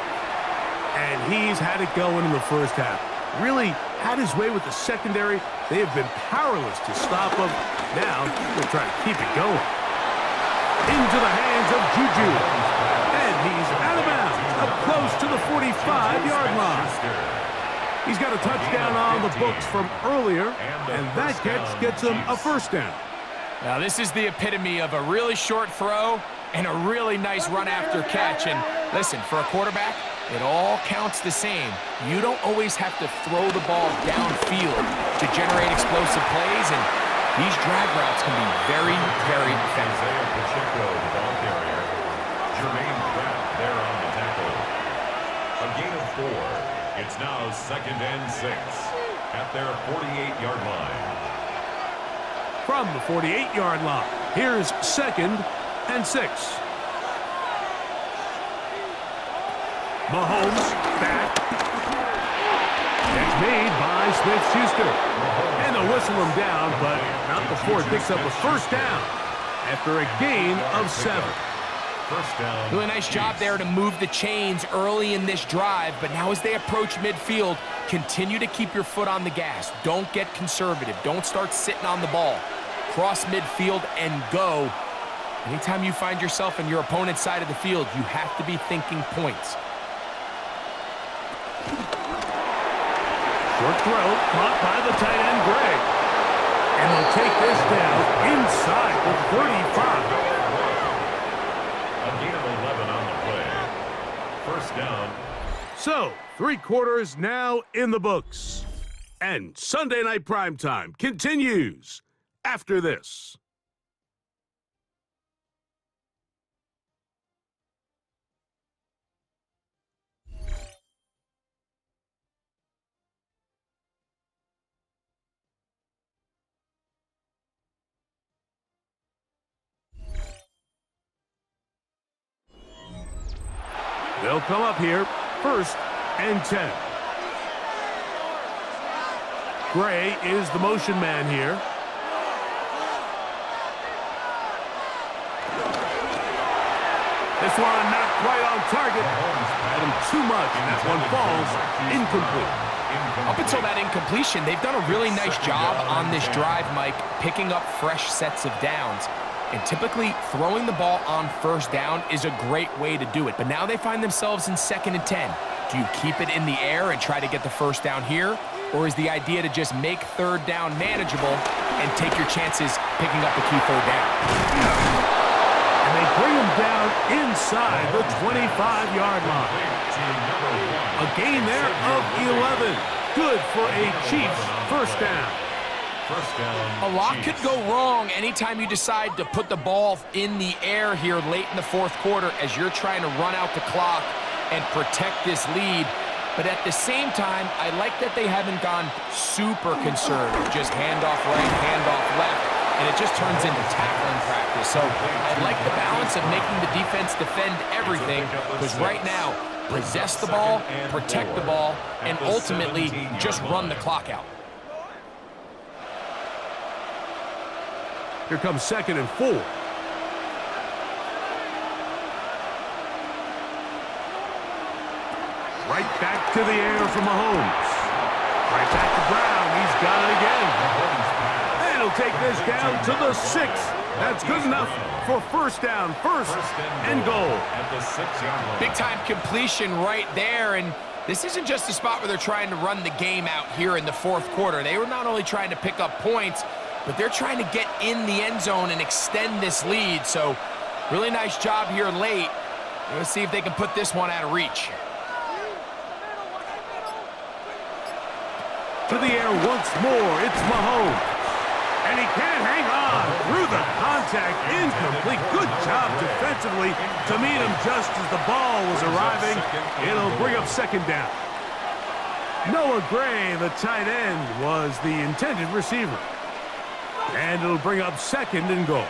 And he's had it going in the 1st half. Really had his way with the secondary. They have been powerless to stop him. Now they'll try to keep it going. Into the hands of Juju. And he's out of bounds, up close to the 45-yard line. He's got a touchdown on the books from earlier, and that catch gets him a 1st down. Now, this is the epitome of a really short throw and a really nice run after catch. And listen, for a quarterback, it all counts the same. You don't always have to throw the ball downfield to generate explosive plays, and these drag routes can be very, very effective. Isaiah Pacheco, the ball carrier. Jermaine Pratt there on the tackle. A gain of 4. It's now 2nd and 6 at their 48-yard line. From the 48-yard line, here's 2nd and 6. Mahomes back. It's made by Smith-Schuster. And they'll whistle him down, but not before it picks up a first down after a gain of 7. First down. Really nice job there to move the chains early in this drive, but now as they approach midfield, continue to keep your foot on the gas. Don't get conservative. Don't start sitting on the ball. Cross midfield and go. Anytime you find yourself on your opponent's side of the field, you have to be thinking points. Short throw, caught by the tight end, Gray. And they'll take this down inside the 35. A gain of 11 on the play. First down. So, 3 quarters now in the books. And Sunday Night Primetime continues after this. They'll come up here, 1st and 10. Gray is the motion man here. This one not quite on target. Had him too much, and that one falls incomplete. Up until that incompletion, they've done a really nice job on this drive, Mike, picking up fresh sets of downs. And typically, throwing the ball on first down is a great way to do it. But now they find themselves in 2nd and 10. Do you keep it in the air and try to get the first down here? Or is the idea to just make 3rd down manageable and take your chances picking up the key 3rd down? And they bring him down inside the 25-yard line. A gain there of 11. Good for a Chiefs first down. First down. A lot could go wrong anytime you decide to put the ball in the air here late in the 4th quarter as you're trying to run out the clock and protect this lead. But at the same time, I like that they haven't gone super conservative. Just handoff right, handoff left, and it just turns into tackling practice. So I like the balance of making the defense defend everything, because right now, possess the ball, protect the ball, and ultimately just run the clock out. Here comes 2nd and 4. Right back to the air for Mahomes. Right back to Brown. He's got it again. And he'll take this down to the 6. That's good enough for first down. First and goal. At the 6-yard line. Big-time completion right there, and this isn't just a spot where they're trying to run the game out here in the 4th quarter. They were not only trying to pick up points, but they're trying to get in the end zone and extend this lead. So really nice job here late. Let's see if they can put this one out of reach. To the air once more, it's Mahomes. And he can't hang on through the contact. Incomplete. Good job defensively to meet him just as the ball was arriving. It'll bring up 2nd down. Noah Gray, the tight end, was the intended receiver. And it'll bring up 2nd and goal.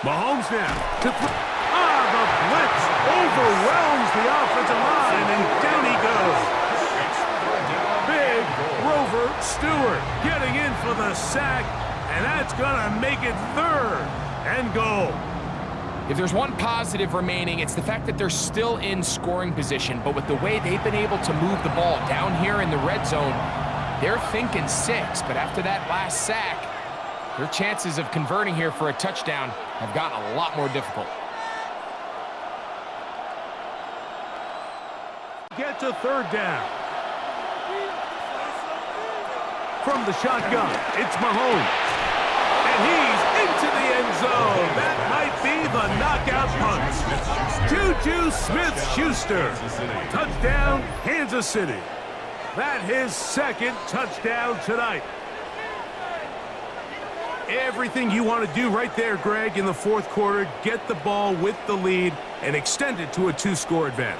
Mahomes now to the blitz overwhelms the offensive line, and down he goes. Big Grover Stewart getting in for the sack, and that's going to make it 3rd and goal. If there's one positive remaining, it's the fact that they're still in scoring position, but with the way they've been able to move the ball down here in the red zone, they're thinking 6, but after that last sack, their chances of converting here for a touchdown have gotten a lot more difficult. Get to 3rd down. from the shotgun. It's Mahomes. And he's into the end zone. That might be the knockout punch. Juju Smith-Schuster. Touchdown, Kansas City. That's his second touchdown tonight. Everything you want to do right there, Greg, in the fourth quarter. Get the ball with the lead and extend it to a 2-score advantage.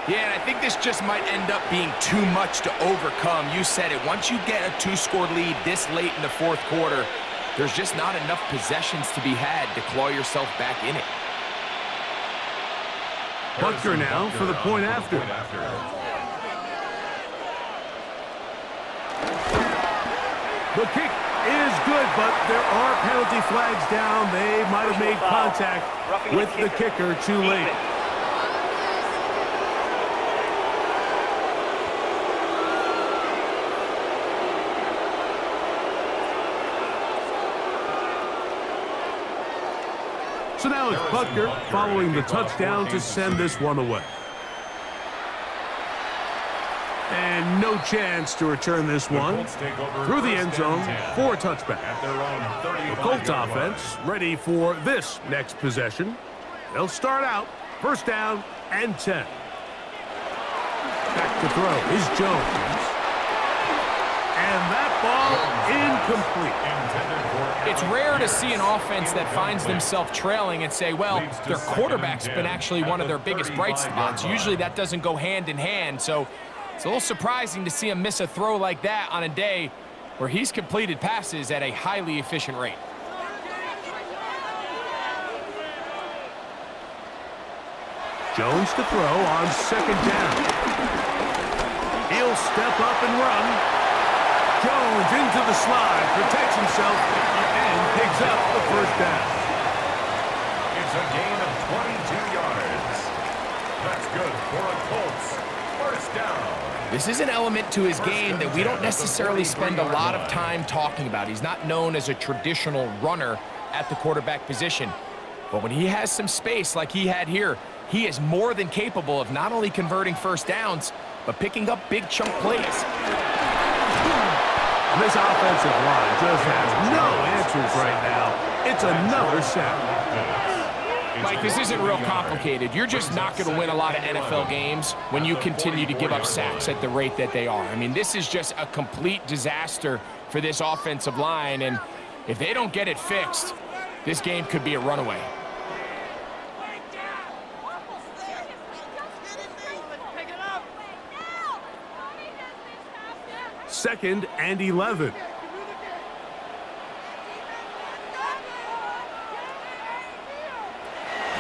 Yeah, and I think this just might end up being too much to overcome. You said it. Once you get a 2-score lead this late in the fourth quarter, there's just not enough possessions to be had to claw yourself back in it. Butker now for the point after. The kick is good, but there are penalty flags down. They might have made contact with the kicker too late. So now it's Butker following the touchdown to send this one away. And no chance to return this one through the end zone for a touchback. The Colts offense ready for this next possession. They'll start out first down and 10. Back to throw is Jones. And that ball incomplete. It's rare to see an offense that finds themselves trailing and say, well, their quarterback's been actually one of their biggest bright spots. Usually that doesn't go hand in hand, so it's a little surprising to see him miss a throw like that on a day where he's completed passes at a highly efficient rate. Jones to throw on second down. He'll step up and run. Jones into the slide, protects himself, and picks up the first down. It's a gain of 22 yards. That's good for a Colts first down. This is an element to his game that we don't necessarily spend a lot of time talking about. He's not known as a traditional runner at the quarterback position. But when he has some space like he had here, he is more than capable of not only converting first downs, but picking up big chunk plays. This offensive line just has no answers right now. It's another sack. Mike, this isn't real complicated. You're just not going to win a lot of NFL games when you continue to give up sacks at the rate that they are. I mean, this is just a complete disaster for this offensive line, and if they don't get it fixed, this game could be a runaway. Second and 11.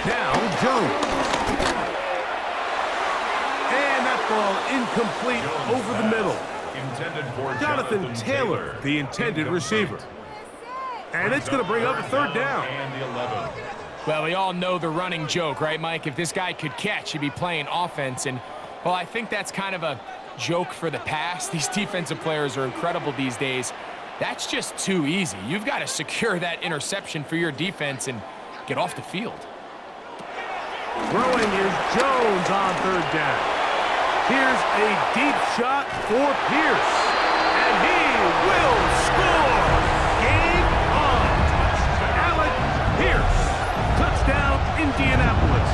Now Jones. And that ball incomplete over the middle. Jonathan Taylor, the intended receiver. And it's going to bring up a third down. Well, we all know the running joke, right, Mike? If this guy could catch, he'd be playing offense. And, well, I think that's kind of a joke for the past. These defensive players are incredible these days. That's just too easy. You've got to secure that interception for your defense and get off the field. Throwing is Jones on third down. Here's a deep shot for Pierce. And he will score. Game on. Alec Pierce. Touchdown, Indianapolis.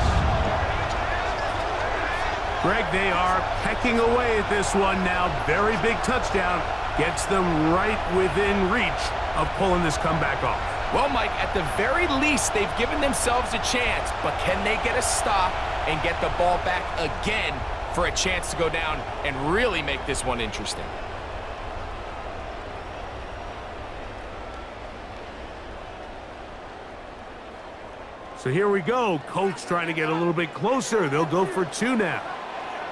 Greg, they are pecking away at this one now. Very big touchdown. Gets them right within reach of pulling this comeback off. Well, Mike, at the very least, they've given themselves a chance, but can they get a stop and get the ball back again for a chance to go down and really make this one interesting? So here we go. Colts trying to get a little bit closer. They'll go for two now.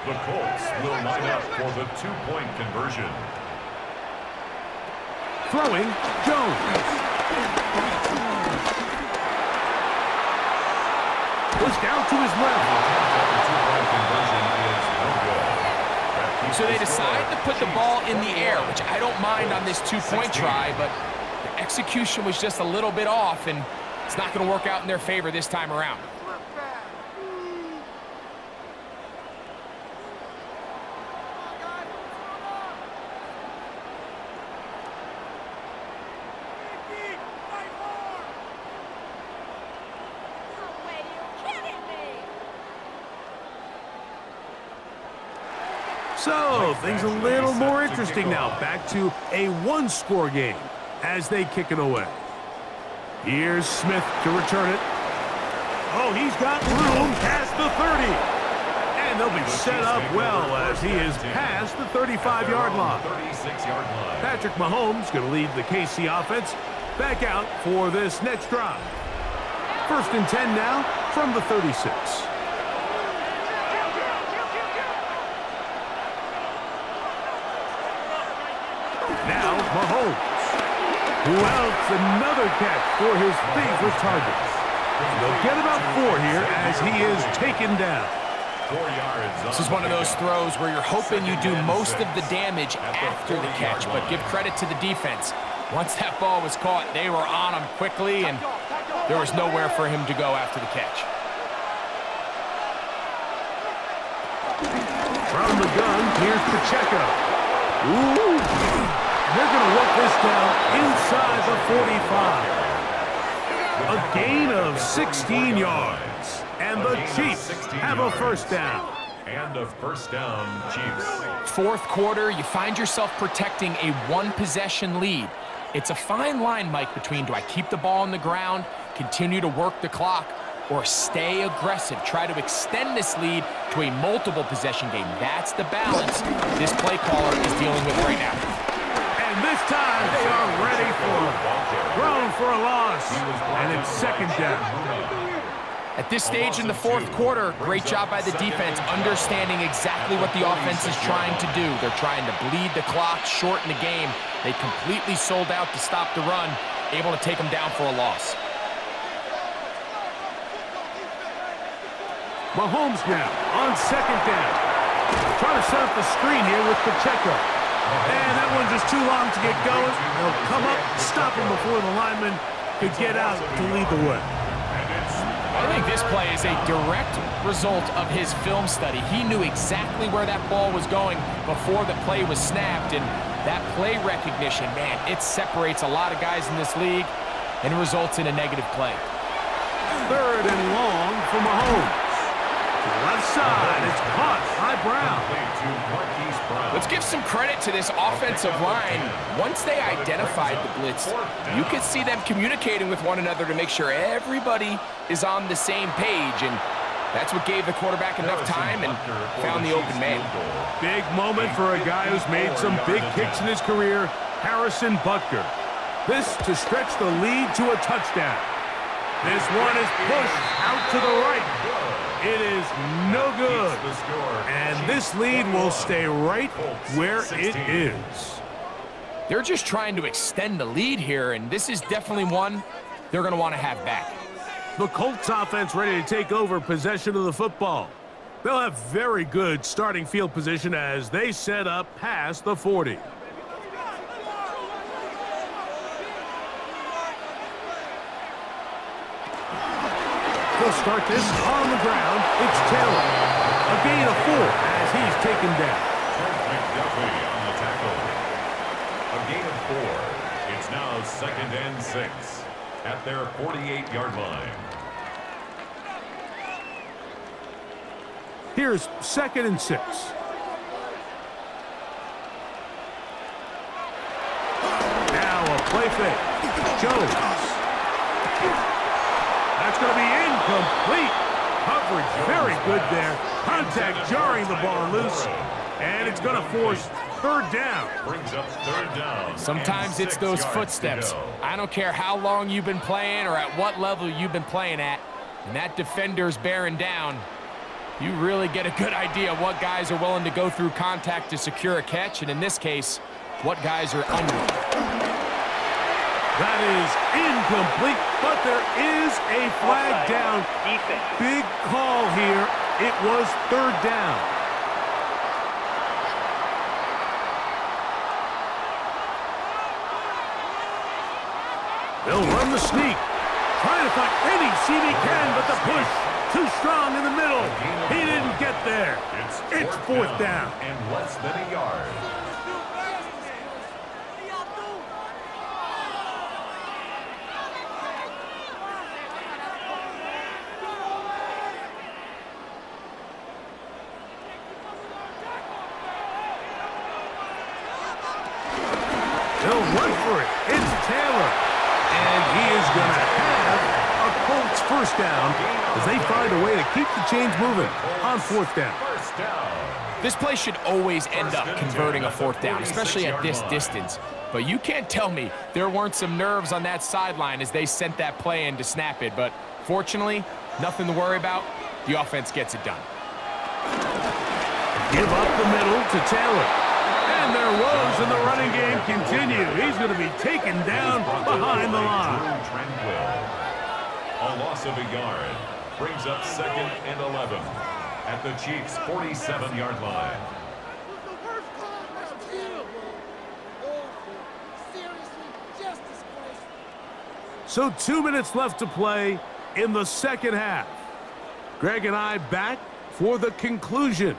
The Colts will line up for the two-point conversion. Throwing, Jones. Push down to his left. So they decide to put the ball in the air, which I don't mind on this two-point try, but the execution was just a little bit off, and it's not going to work out in their favor this time around. So, things a little more interesting now. Back to a one-score game as they kick it away. Here's Smith to return it. Oh, he's got room past the 30. And they'll be set up well as he is past the 35-yard line. Patrick Mahomes going to lead the KC offense back out for this next drive. 1st and 10 now from the 36. Now Mahomes, who else another catch for his favorite targets. They'll get about 4 here as he is taken down. 4 yards. This is one of those throws where you're hoping you do most of the damage after the catch, but give credit to the defense. Once that ball was caught, they were on him quickly, and there was nowhere for him to go after the catch. From the gun, here's Pacheco. Ooh! They're going to work this down inside the 45. A gain of 16 yards. And the Chiefs have a 1st down. And a 1st down, Chiefs. 4th quarter, you find yourself protecting a 1-possession lead. It's a fine line, Mike, between do I keep the ball on the ground, continue to work the clock, or stay aggressive, try to extend this lead to a multiple possession game. That's the balance this play caller is dealing with right now. And this time they are ready for it. Thrown for a loss, and it's 2nd down. At this stage in the 4th quarter, great job by the defense, understanding exactly what the offense is trying to do. They're trying to bleed the clock, shorten the game. They completely sold out to stop the run, able to take them down for a loss. Mahomes now on 2nd down. Trying to set up the screen here with Pacheco. And that one just too long to get going. They'll come up, stop him before the lineman could get out to lead the way. I think this play is a direct result of his film study. He knew exactly where that ball was going before the play was snapped, and that play recognition, man, it separates a lot of guys in this league and results in a negative play. 3rd and long for Mahomes. To the left side, it's caught by Brown. Let's give some credit to this offensive line. Once they identified the blitz, you could see them communicating with one another to make sure everybody is on the same page, and that's what gave the quarterback enough time and found the open man. Big moment for a guy who's made some big kicks in his career, Harrison Butker. This to stretch the lead to a touchdown. This one is pushed out to the right. It is no good. And this lead will stay right where it is. They're just trying to extend the lead here, and this is definitely one they're going to want to have back. The Colts offense ready to take over possession of the football. They'll have very good starting field position as they set up past the 40. They'll start this on the ground. It's Taylor. A gain of 4 as he's taken down. McDuffie on the tackle. A gain of 4. It's now 2nd and 6 at their 48-yard line. Here's 2nd and 6. Now a play fake. Jones. That's going to be incomplete. Coverage very good there. Contact jarring the ball loose. And it's going to force 3rd down. Brings up 3rd down. Sometimes it's those footsteps. I don't care how long you've been playing or at what level you've been playing at. And that defender's bearing down. You really get a good idea of what guys are willing to go through contact to secure a catch. And in this case, what guys are unwilling. That is incomplete, but there is a flag down. Big call here. It was 3rd down. They'll run the sneak. Trying to find any seam he can, but the push too strong in the middle. He didn't get there. It's 4th down. And less than a yard. went for it. It's Taylor. And he is going to have a Colts first down as they find a way to keep the chains moving on fourth down. This play should always end up converting a fourth down, especially at this distance. But you can't tell me there weren't some nerves on that sideline as they sent that play in to snap it. But fortunately, nothing to worry about. The offense gets it done. Give up the middle to Taylor. And their woes in the running game continue. He's going to be taken down behind the line. A loss of a yard brings up 2nd and 11 at the Chiefs' 47-yard line. So 2 minutes left to play in the second half. Greg and I back for the conclusion.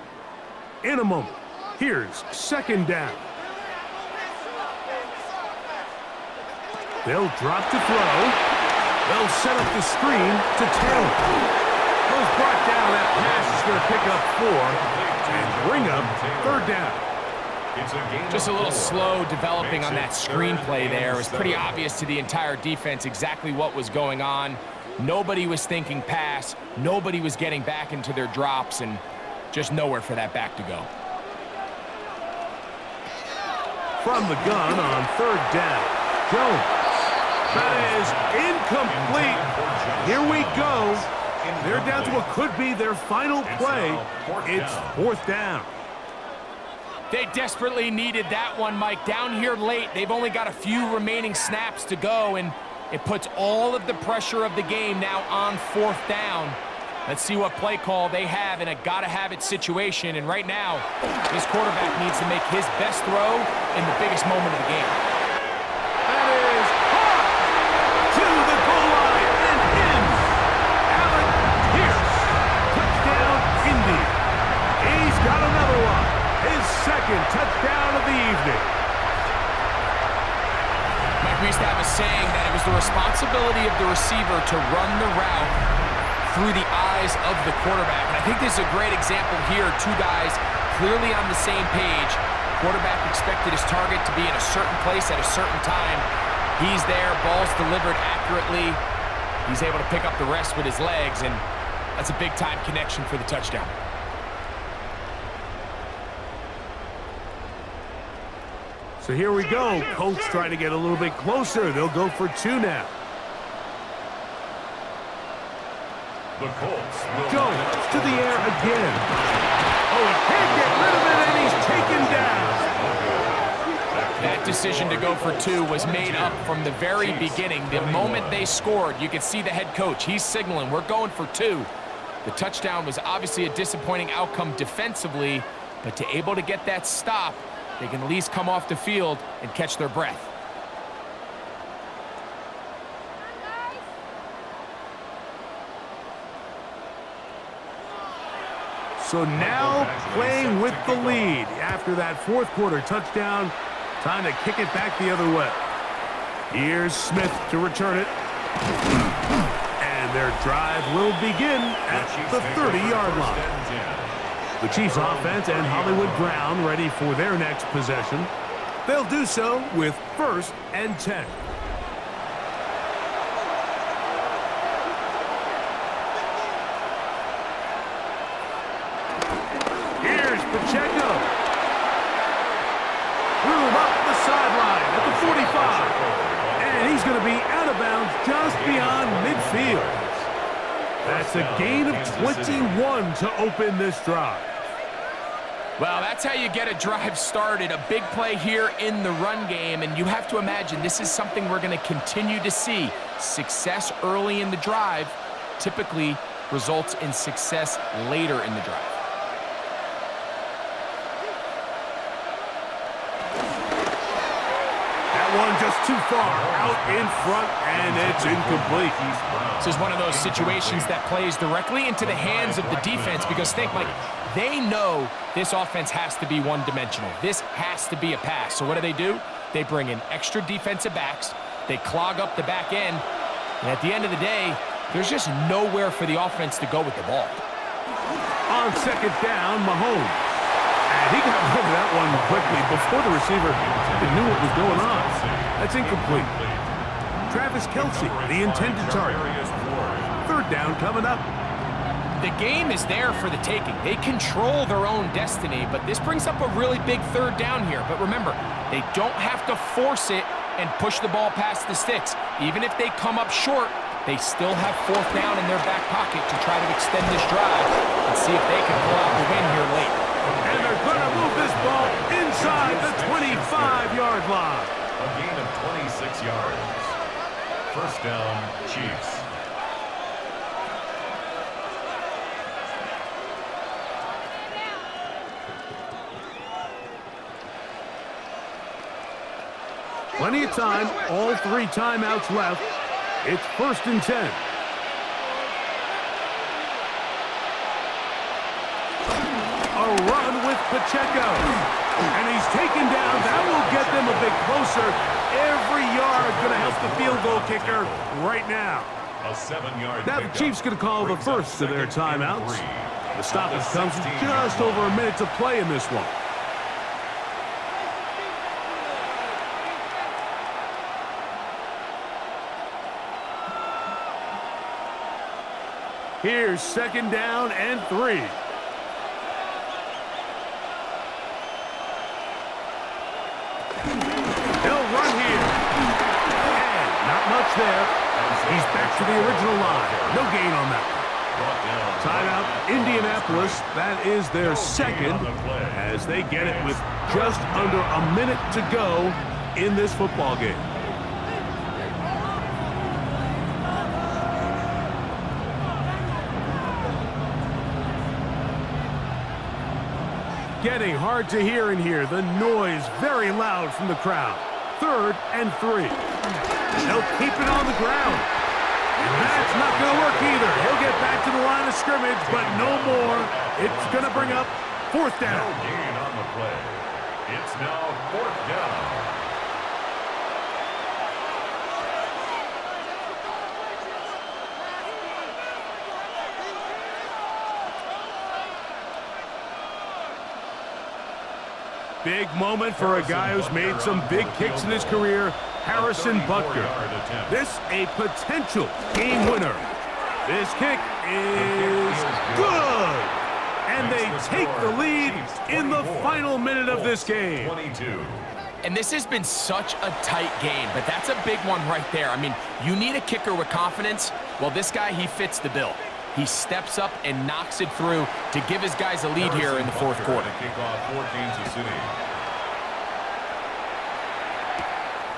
In a moment, here's second down. They'll drop to throw. They'll set up the screen to Taylor. Those brought down. That pass is going to pick up 4 and bring up third down. Just a little slow developing on that screenplay there. It was pretty obvious to the entire defense exactly what was going on. Nobody was thinking pass. Nobody was getting back into their drops, and just nowhere for that back to go. From the gun on third down, Jones. That is incomplete. Here we go. They're down to what could be their final play. It's fourth down. They desperately needed that one, Mike. Down here late, they've only got a few remaining snaps to go, and it puts all of the pressure of the game now on fourth down. Let's see what play call they have in a gotta-have-it situation. And right now, this quarterback needs to make his best throw in the biggest moment of the game. That is hot to the goal line and in. Alec Pierce, touchdown, Indy. He's got another one. His second touchdown of the evening. Mike, we used to have a saying that it was the responsibility of the receiver to run the route through the eyes of the quarterback. And I think this is a great example here. Two guys clearly on the same page. Quarterback expected his target to be in a certain place at a certain time. He's there, ball's delivered accurately. He's able to pick up the rest with his legs, and that's a big-time connection for the touchdown. So here we go. Colts trying to get a little bit closer. They'll go for 2 now. The Colts will Jones to the air again. Oh, he can't get rid of it, and he's taken down. That decision to go for 2 was made up from the very beginning. The moment they scored, you could see the head coach. He's signaling, we're going for 2. The touchdown was obviously a disappointing outcome defensively, but to able to get that stop, they can at least come off the field and catch their breath. So now playing with the lead after that fourth quarter touchdown. Time to kick it back the other way. Here's Smith to return it. And their drive will begin at the 30-yard line. The Chiefs offense and Hollywood Brown ready for their next possession. They'll do so with 1st and 10. Here's Pacheco. Room up the sideline at the 45. And he's going to be out of bounds just beyond midfield. That's a gain of 21 to open this drive. Well, that's how you get a drive started. A big play here in the run game, and you have to imagine this is something we're going to continue to see. Success early in the drive typically results in success later in the drive. That one just too far out in front, and it's incomplete. This is one of those situations that plays directly into the hands of the defense, because think, like, they know this offense has to be one-dimensional. This has to be a pass. So what do? They bring in extra defensive backs. They clog up the back end. And at the end of the day, there's just nowhere for the offense to go with the ball. On second down, Mahomes. And he got rid of that one quickly before the receiver even knew what was going on. That's incomplete. Travis Kelce, the intended target. Third down coming up. The game is there for the taking. They control their own destiny, but this brings up a really big third down here. But remember, they don't have to force it and push the ball past the sticks. Even if they come up short, they still have fourth down in their back pocket to try to extend this drive and see if they can pull out the win here late. And they're going to move this ball inside the 25-yard line. A gain of 26 yards. First down, Chiefs. Plenty of time, all 3 timeouts left. It's 1st and 10. A run with Pacheco. And he's taken down. That will get them a bit closer. Every yard going to help the field goal kicker right now. A 7-yard Now the Chiefs going to call the first of their timeouts. The stoppage comes with just over a minute to play in this one. Here's 2nd down and 3. He'll run here. And not much there. He's back to the original line. No gain on that one. Timeout, Indianapolis. That is their second as they get it with just under a minute to go in this football game. Getting hard to hear in here. The noise very loud from the crowd. 3rd and 3. They'll keep it on the ground. And that's not going to work either. He'll get back to the line of scrimmage, but no more. It's going to bring up 4th down. No gain on the play. It's now 4th down. Big moment for a guy who's made some big kicks in his career, Harrison Butker. This a potential game winner. This kick is good. And they take the lead in the final minute of this game. 22. And this has been such a tight game, but that's a big one right there. I mean, you need a kicker with confidence. Well, this guy, he fits the bill. He steps up and knocks it through to give his guys a lead here in the 4th quarter. Kickoff for Kansas City.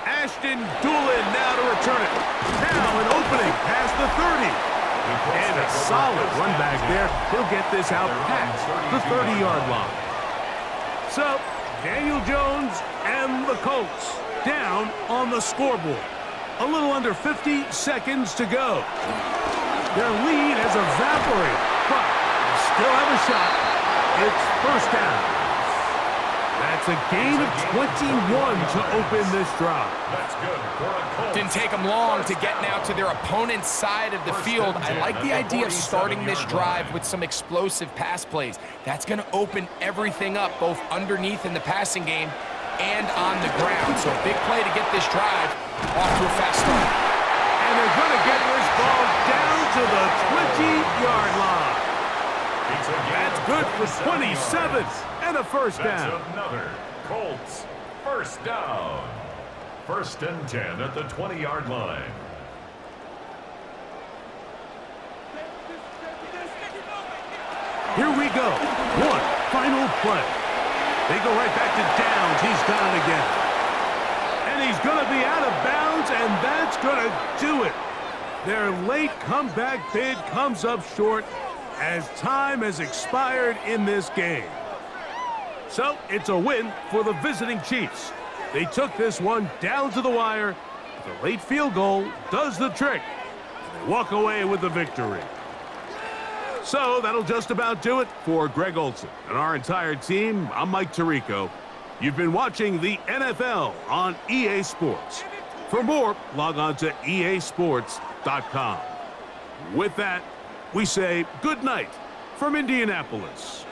Ashton Doolin now to return it. Now an opening past the 30. And a solid run back there. He'll get this out past the 30-yard line. So, Daniel Jones and the Colts down on the scoreboard. A little under 50 seconds to go. Their lead has evaporated, but they still have a shot. It's 1st down. That's a gain of 21 to open this drive. That's good for a Colts. Didn't take them long to get now to their opponent's side of the field. I like the idea of starting this drive with some explosive pass plays. That's going to open everything up, both underneath in the passing game and on the ground. So a big play to get this drive off to a fast start. And they're going to get this ball down to the 20-yard line. That's good for 27 and a 1st down. That's another Colts 1st down. 1st and 10 at the 20-yard line. Here we go. One final play. They go right back to Downs. He's got it again. And he's going to be out of bounds, and that's going to do it. Their late comeback bid comes up short as time has expired in this game. So it's a win for the visiting Chiefs. They took this one down to the wire. The late field goal does the trick. And they walk away with the victory. So that'll just about do it for Greg Olson and our entire team. I'm Mike Tirico. You've been watching the NFL on EA Sports. For more, log on to easports.com. With that, we say good night from Indianapolis.